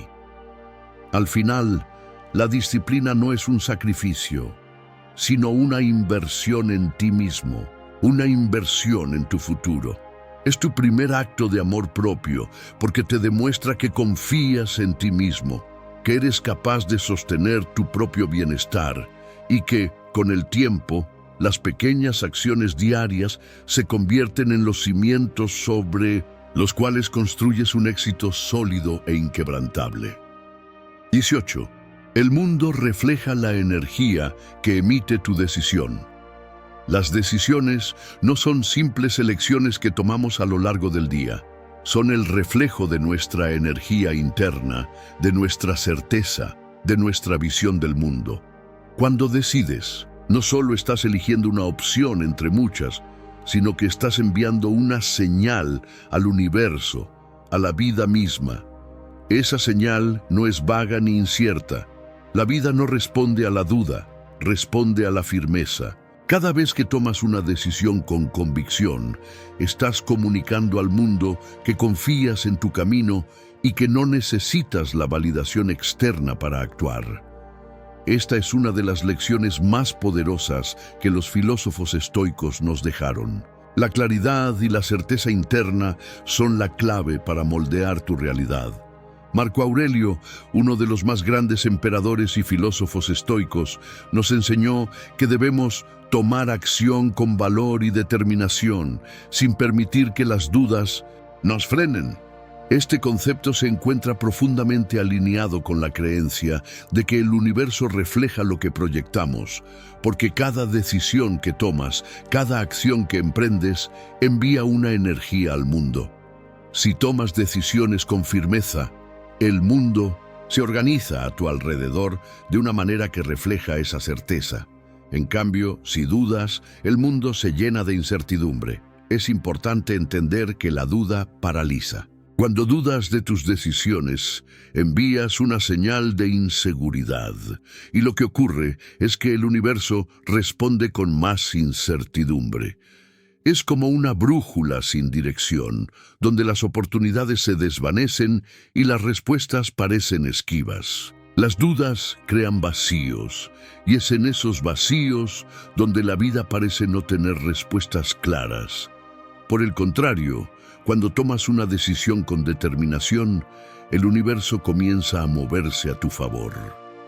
Al final, la disciplina no es un sacrificio, sino una inversión en ti mismo, una inversión en tu futuro. Es tu primer acto de amor propio, porque te demuestra que confías en ti mismo, que eres capaz de sostener tu propio bienestar y que, con el tiempo, las pequeñas acciones diarias se convierten en los cimientos sobre los cuales construyes un éxito sólido e inquebrantable. 18. El mundo refleja la energía que emite tu decisión. Las decisiones no son simples elecciones que tomamos a lo largo del día. Son el reflejo de nuestra energía interna, de nuestra certeza, de nuestra visión del mundo. Cuando decides, no solo estás eligiendo una opción entre muchas, sino que estás enviando una señal al universo, a la vida misma. Esa señal no es vaga ni incierta. La vida no responde a la duda, responde a la firmeza. Cada vez que tomas una decisión con convicción, estás comunicando al mundo que confías en tu camino y que no necesitas la validación externa para actuar. Esta es una de las lecciones más poderosas que los filósofos estoicos nos dejaron. La claridad y la certeza interna son la clave para moldear tu realidad. Marco Aurelio, uno de los más grandes emperadores y filósofos estoicos, nos enseñó que debemos tomar acción con valor y determinación, sin permitir que las dudas nos frenen. Este concepto se encuentra profundamente alineado con la creencia de que el universo refleja lo que proyectamos, porque cada decisión que tomas, cada acción que emprendes, envía una energía al mundo. Si tomas decisiones con firmeza, el mundo se organiza a tu alrededor de una manera que refleja esa certeza. En cambio, si dudas, el mundo se llena de incertidumbre. Es importante entender que la duda paraliza. Cuando dudas de tus decisiones, envías una señal de inseguridad, y lo que ocurre es que el universo responde con más incertidumbre. Es como una brújula sin dirección, donde las oportunidades se desvanecen y las respuestas parecen esquivas. Las dudas crean vacíos, y es en esos vacíos donde la vida parece no tener respuestas claras. Por el contrario, cuando tomas una decisión con determinación, el universo comienza a moverse a tu favor.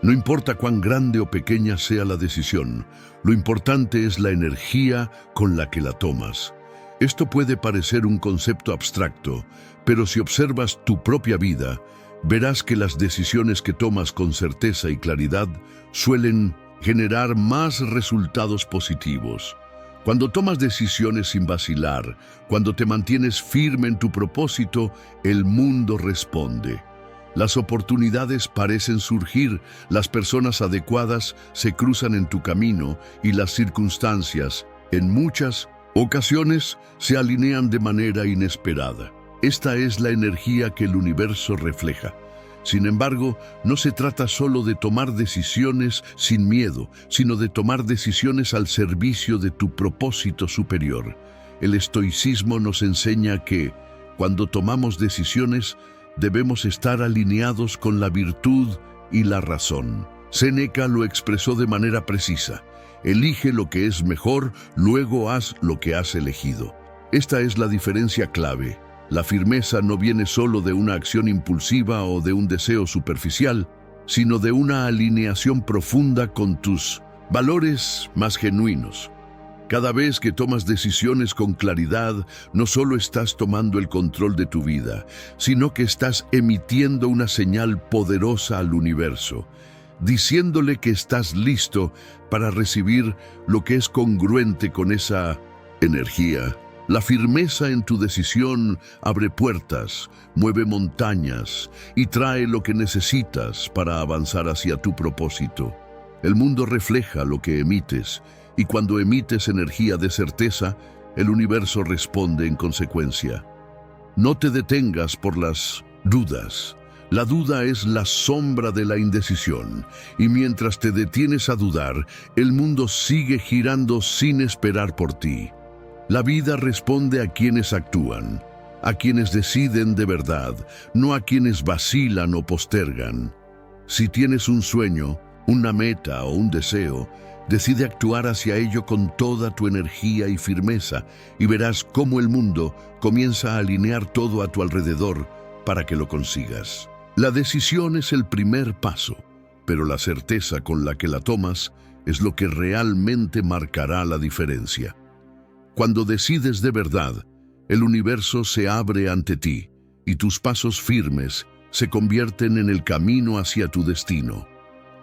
No importa cuán grande o pequeña sea la decisión, lo importante es la energía con la que la tomas. Esto puede parecer un concepto abstracto, pero si observas tu propia vida, verás que las decisiones que tomas con certeza y claridad suelen generar más resultados positivos. Cuando tomas decisiones sin vacilar, cuando te mantienes firme en tu propósito, el mundo responde. Las oportunidades parecen surgir, las personas adecuadas se cruzan en tu camino y las circunstancias, en muchas ocasiones, se alinean de manera inesperada. Esta es la energía que el universo refleja. Sin embargo, no se trata solo de tomar decisiones sin miedo, sino de tomar decisiones al servicio de tu propósito superior. El estoicismo nos enseña que, cuando tomamos decisiones, debemos estar alineados con la virtud y la razón. Séneca lo expresó de manera precisa: elige lo que es mejor, luego haz lo que has elegido. Esta es la diferencia clave. La firmeza no viene solo de una acción impulsiva o de un deseo superficial, sino de una alineación profunda con tus valores más genuinos. Cada vez que tomas decisiones con claridad, no solo estás tomando el control de tu vida, sino que estás emitiendo una señal poderosa al universo, diciéndole que estás listo para recibir lo que es congruente con esa energía. La firmeza en tu decisión abre puertas, mueve montañas y trae lo que necesitas para avanzar hacia tu propósito. El mundo refleja lo que emites, y cuando emites energía de certeza, el universo responde en consecuencia. No te detengas por las dudas. La duda es la sombra de la indecisión, y mientras te detienes a dudar, el mundo sigue girando sin esperar por ti. La vida responde a quienes actúan, a quienes deciden de verdad, no a quienes vacilan o postergan. Si tienes un sueño, una meta o un deseo, decide actuar hacia ello con toda tu energía y firmeza, y verás cómo el mundo comienza a alinear todo a tu alrededor para que lo consigas. La decisión es el primer paso, pero la certeza con la que la tomas es lo que realmente marcará la diferencia. Cuando decides de verdad, el universo se abre ante ti y tus pasos firmes se convierten en el camino hacia tu destino.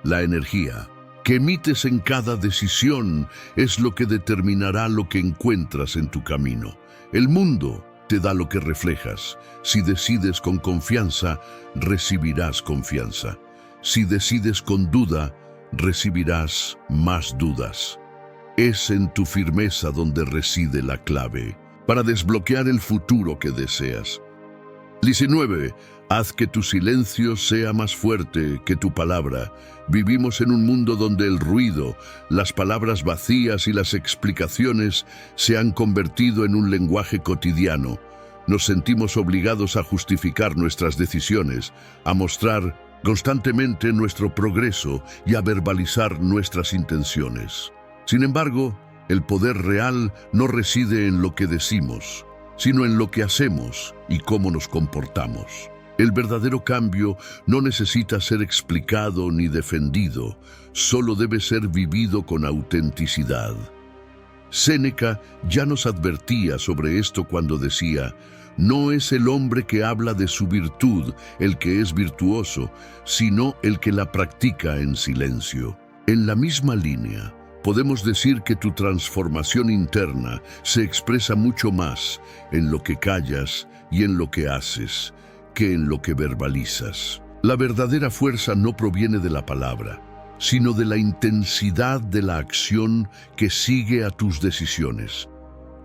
La energía, que emites en cada decisión es lo que determinará lo que encuentras en tu camino. El mundo te da lo que reflejas. Si decides con confianza, recibirás confianza. Si decides con duda, recibirás más dudas. Es en tu firmeza donde reside la clave para desbloquear el futuro que deseas. 19. Haz que tu silencio sea más fuerte que tu palabra. Vivimos en un mundo donde el ruido, las palabras vacías y las explicaciones se han convertido en un lenguaje cotidiano. Nos sentimos obligados a justificar nuestras decisiones, a mostrar constantemente nuestro progreso y a verbalizar nuestras intenciones. Sin embargo, el poder real no reside en lo que decimos, sino en lo que hacemos y cómo nos comportamos. El verdadero cambio no necesita ser explicado ni defendido, solo debe ser vivido con autenticidad. Séneca ya nos advertía sobre esto cuando decía: no es el hombre que habla de su virtud el que es virtuoso, sino el que la practica en silencio. En la misma línea, podemos decir que tu transformación interna se expresa mucho más en lo que callas y en lo que haces que en lo que verbalizas. La verdadera fuerza no proviene de la palabra, sino de la intensidad de la acción que sigue a tus decisiones.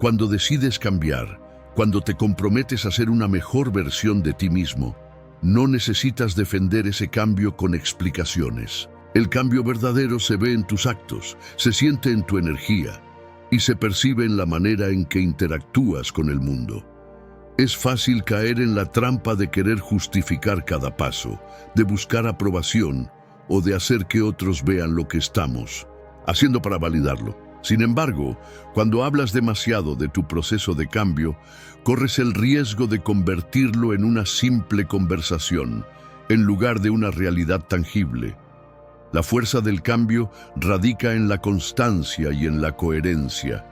Cuando decides cambiar, cuando te comprometes a ser una mejor versión de ti mismo, no necesitas defender ese cambio con explicaciones. El cambio verdadero se ve en tus actos, se siente en tu energía y se percibe en la manera en que interactúas con el mundo. Es fácil caer en la trampa de querer justificar cada paso, de buscar aprobación o de hacer que otros vean lo que estamos haciendo para validarlo. Sin embargo, cuando hablas demasiado de tu proceso de cambio, corres el riesgo de convertirlo en una simple conversación, en lugar de una realidad tangible. La fuerza del cambio radica en la constancia y en la coherencia.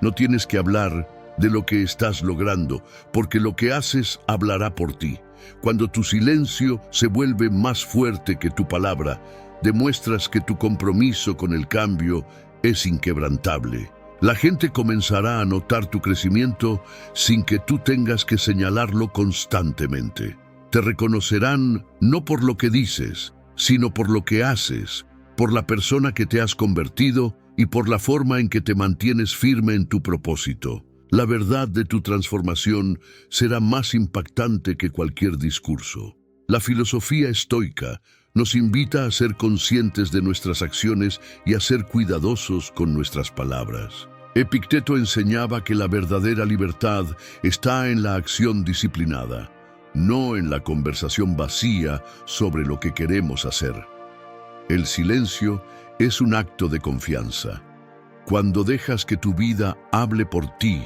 No tienes que hablar de lo que estás logrando, porque lo que haces hablará por ti. Cuando tu silencio se vuelve más fuerte que tu palabra, demuestras que tu compromiso con el cambio es inquebrantable. La gente comenzará a notar tu crecimiento sin que tú tengas que señalarlo constantemente. Te reconocerán no por lo que dices, sino por lo que haces, por la persona que te has convertido y por la forma en que te mantienes firme en tu propósito. La verdad de tu transformación será más impactante que cualquier discurso. La filosofía estoica nos invita a ser conscientes de nuestras acciones y a ser cuidadosos con nuestras palabras. Epicteto enseñaba que la verdadera libertad está en la acción disciplinada, no en la conversación vacía sobre lo que queremos hacer. El silencio es un acto de confianza. Cuando dejas que tu vida hable por ti,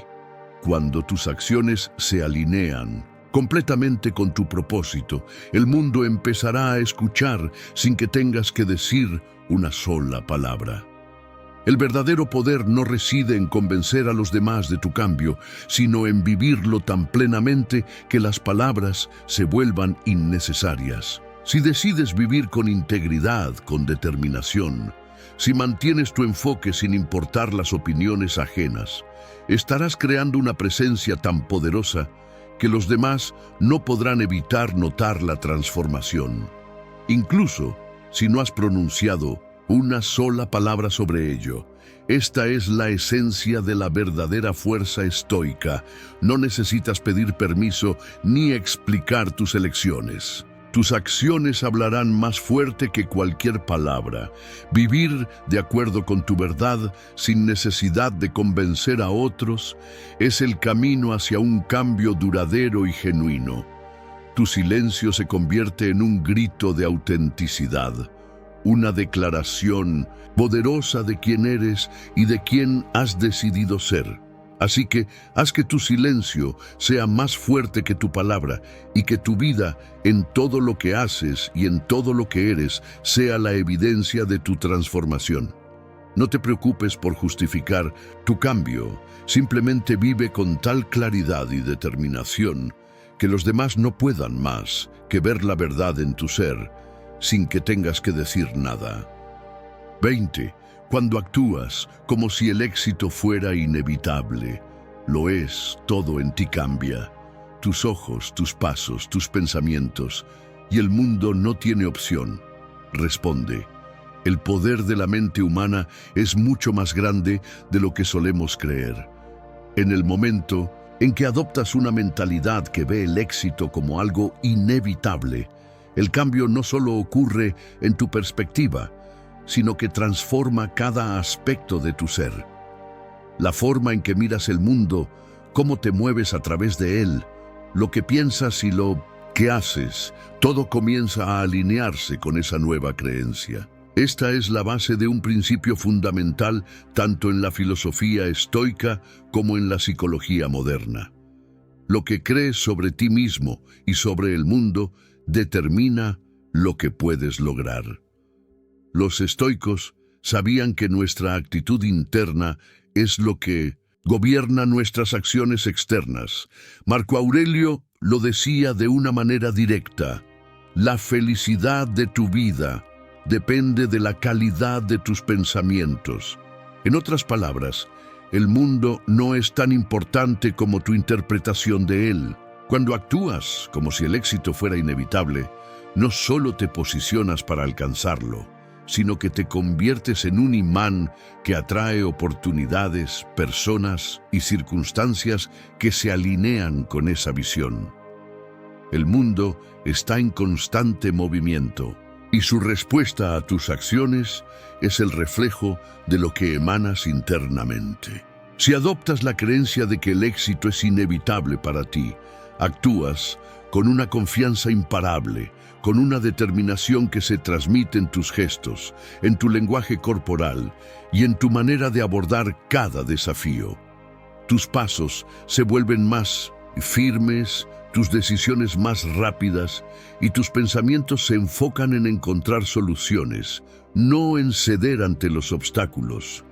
cuando tus acciones se alinean completamente con tu propósito, el mundo empezará a escuchar sin que tengas que decir una sola palabra. El verdadero poder no reside en convencer a los demás de tu cambio, sino en vivirlo tan plenamente que las palabras se vuelvan innecesarias. Si decides vivir con integridad, con determinación, si mantienes tu enfoque sin importar las opiniones ajenas, estarás creando una presencia tan poderosa que los demás no podrán evitar notar la transformación, incluso si no has pronunciado una sola palabra sobre ello. Esta es la esencia de la verdadera fuerza estoica. No necesitas pedir permiso ni explicar tus elecciones. Tus acciones hablarán más fuerte que cualquier palabra. Vivir de acuerdo con tu verdad, sin necesidad de convencer a otros, es el camino hacia un cambio duradero y genuino. Tu silencio se convierte en un grito de autenticidad, una declaración poderosa de quién eres y de quién has decidido ser. Así que haz que tu silencio sea más fuerte que tu palabra y que tu vida, en todo lo que haces y en todo lo que eres, sea la evidencia de tu transformación. No te preocupes por justificar tu cambio, simplemente vive con tal claridad y determinación que los demás no puedan más que ver la verdad en tu ser sin que tengas que decir nada. 20. Cuando actúas como si el éxito fuera inevitable, lo es, todo en ti cambia. Tus ojos, tus pasos, tus pensamientos, y el mundo no tiene opción. Responde. El poder de la mente humana es mucho más grande de lo que solemos creer. En el momento en que adoptas una mentalidad que ve el éxito como algo inevitable, el cambio no solo ocurre en tu perspectiva, sino que transforma cada aspecto de tu ser. La forma en que miras el mundo, cómo te mueves a través de él, lo que piensas y lo que haces, todo comienza a alinearse con esa nueva creencia. Esta es la base de un principio fundamental tanto en la filosofía estoica como en la psicología moderna. Lo que crees sobre ti mismo y sobre el mundo determina lo que puedes lograr. Los estoicos sabían que nuestra actitud interna es lo que gobierna nuestras acciones externas. Marco Aurelio lo decía de una manera directa: la felicidad de tu vida depende de la calidad de tus pensamientos. En otras palabras, el mundo no es tan importante como tu interpretación de él. Cuando actúas como si el éxito fuera inevitable, no solo te posicionas para alcanzarlo, sino que te conviertes en un imán que atrae oportunidades, personas y circunstancias que se alinean con esa visión. El mundo está en constante movimiento, y su respuesta a tus acciones es el reflejo de lo que emanas internamente. Si adoptas la creencia de que el éxito es inevitable para ti, actúas con una confianza imparable, con una determinación que se transmite en tus gestos, en tu lenguaje corporal y en tu manera de abordar cada desafío. Tus pasos se vuelven más firmes, tus decisiones más rápidas y tus pensamientos se enfocan en encontrar soluciones, no en ceder ante los obstáculos.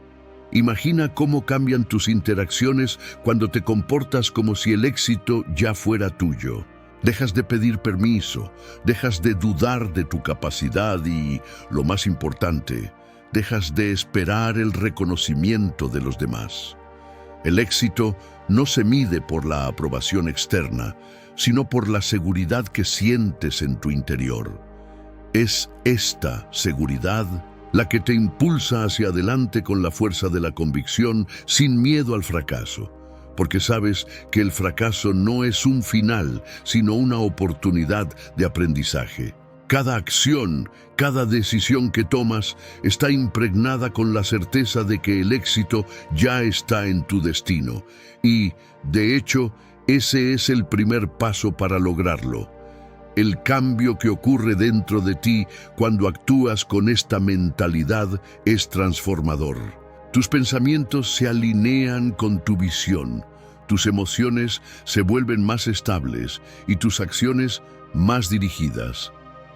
Imagina cómo cambian tus interacciones cuando te comportas como si el éxito ya fuera tuyo. Dejas de pedir permiso, dejas de dudar de tu capacidad y, lo más importante, dejas de esperar el reconocimiento de los demás. El éxito no se mide por la aprobación externa, sino por la seguridad que sientes en tu interior. Es esta seguridad la que te impulsa hacia adelante con la fuerza de la convicción, sin miedo al fracaso, porque sabes que el fracaso no es un final, sino una oportunidad de aprendizaje. Cada acción, cada decisión que tomas está impregnada con la certeza de que el éxito ya está en tu destino. Y, de hecho, ese es el primer paso para lograrlo. El cambio que ocurre dentro de ti cuando actúas con esta mentalidad es transformador. Tus pensamientos se alinean con tu visión, tus emociones se vuelven más estables y tus acciones más dirigidas.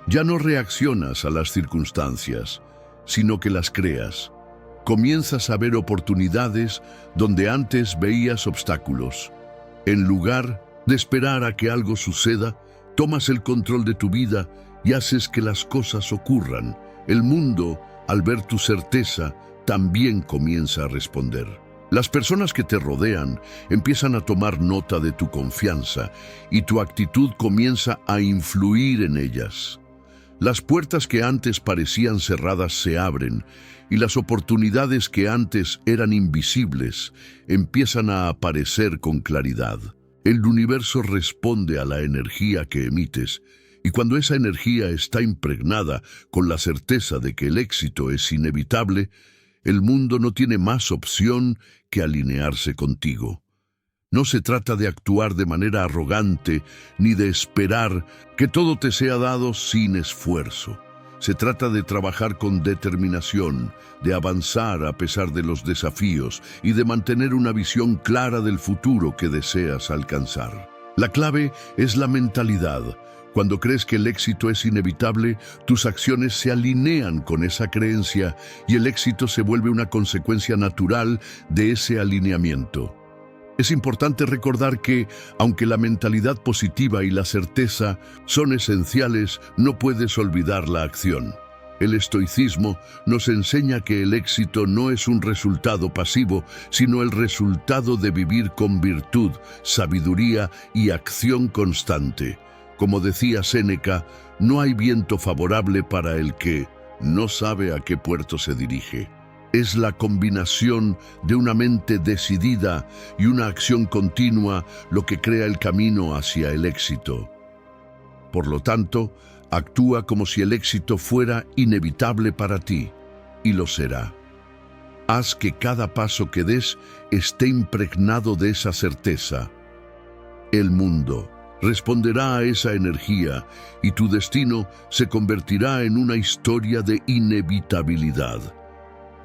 Ya no reaccionas a las circunstancias, sino que las creas. Comienzas a ver oportunidades donde antes veías obstáculos. En lugar de esperar a que algo suceda, tomas el control de tu vida y haces que las cosas ocurran. El mundo, al ver tu certeza, también comienza a responder. Las personas que te rodean empiezan a tomar nota de tu confianza y tu actitud comienza a influir en ellas. Las puertas que antes parecían cerradas se abren y las oportunidades que antes eran invisibles empiezan a aparecer con claridad. El universo responde a la energía que emites, y cuando esa energía está impregnada con la certeza de que el éxito es inevitable, el mundo no tiene más opción que alinearse contigo. No se trata de actuar de manera arrogante ni de esperar que todo te sea dado sin esfuerzo. Se trata de trabajar con determinación, de avanzar a pesar de los desafíos y de mantener una visión clara del futuro que deseas alcanzar. La clave es la mentalidad. Cuando crees que el éxito es inevitable, tus acciones se alinean con esa creencia y el éxito se vuelve una consecuencia natural de ese alineamiento. Es importante recordar que, aunque la mentalidad positiva y la certeza son esenciales, no puedes olvidar la acción. El estoicismo nos enseña que el éxito no es un resultado pasivo, sino el resultado de vivir con virtud, sabiduría y acción constante. Como decía Séneca, no hay viento favorable para el que no sabe a qué puerto se dirige. Es la combinación de una mente decidida y una acción continua lo que crea el camino hacia el éxito. Por lo tanto, actúa como si el éxito fuera inevitable para ti, y lo será. Haz que cada paso que des esté impregnado de esa certeza. El mundo responderá a esa energía y tu destino se convertirá en una historia de inevitabilidad.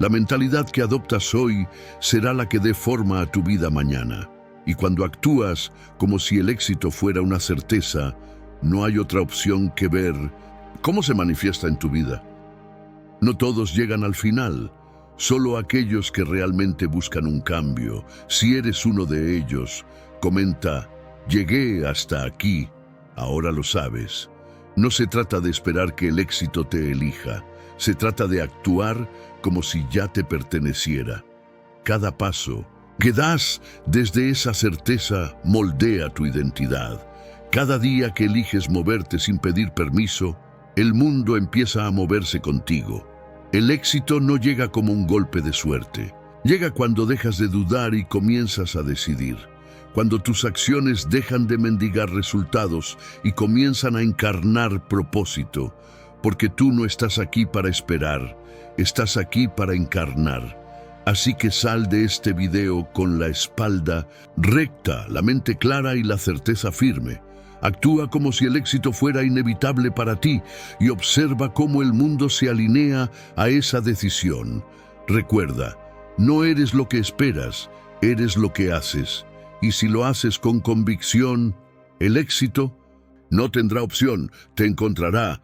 La mentalidad que adoptas hoy será la que dé forma a tu vida mañana. Y cuando actúas como si el éxito fuera una certeza, no hay otra opción que ver cómo se manifiesta en tu vida. No todos llegan al final, solo aquellos que realmente buscan un cambio. Si eres uno de ellos, comenta: llegué hasta aquí, ahora lo sabes. No se trata de esperar que el éxito te elija, se trata de actuar como si ya te perteneciera. Cada paso que das desde esa certeza moldea tu identidad. Cada día que eliges moverte sin pedir permiso, el mundo empieza a moverse contigo. El éxito no llega como un golpe de suerte. Llega cuando dejas de dudar y comienzas a decidir. Cuando tus acciones dejan de mendigar resultados y comienzan a encarnar propósito. Porque tú no estás aquí para esperar, estás aquí para encarnar. Así que sal de este video con la espalda recta, la mente clara y la certeza firme. Actúa como si el éxito fuera inevitable para ti y observa cómo el mundo se alinea a esa decisión. Recuerda, no eres lo que esperas, eres lo que haces. Y si lo haces con convicción, el éxito no tendrá opción, te encontrará.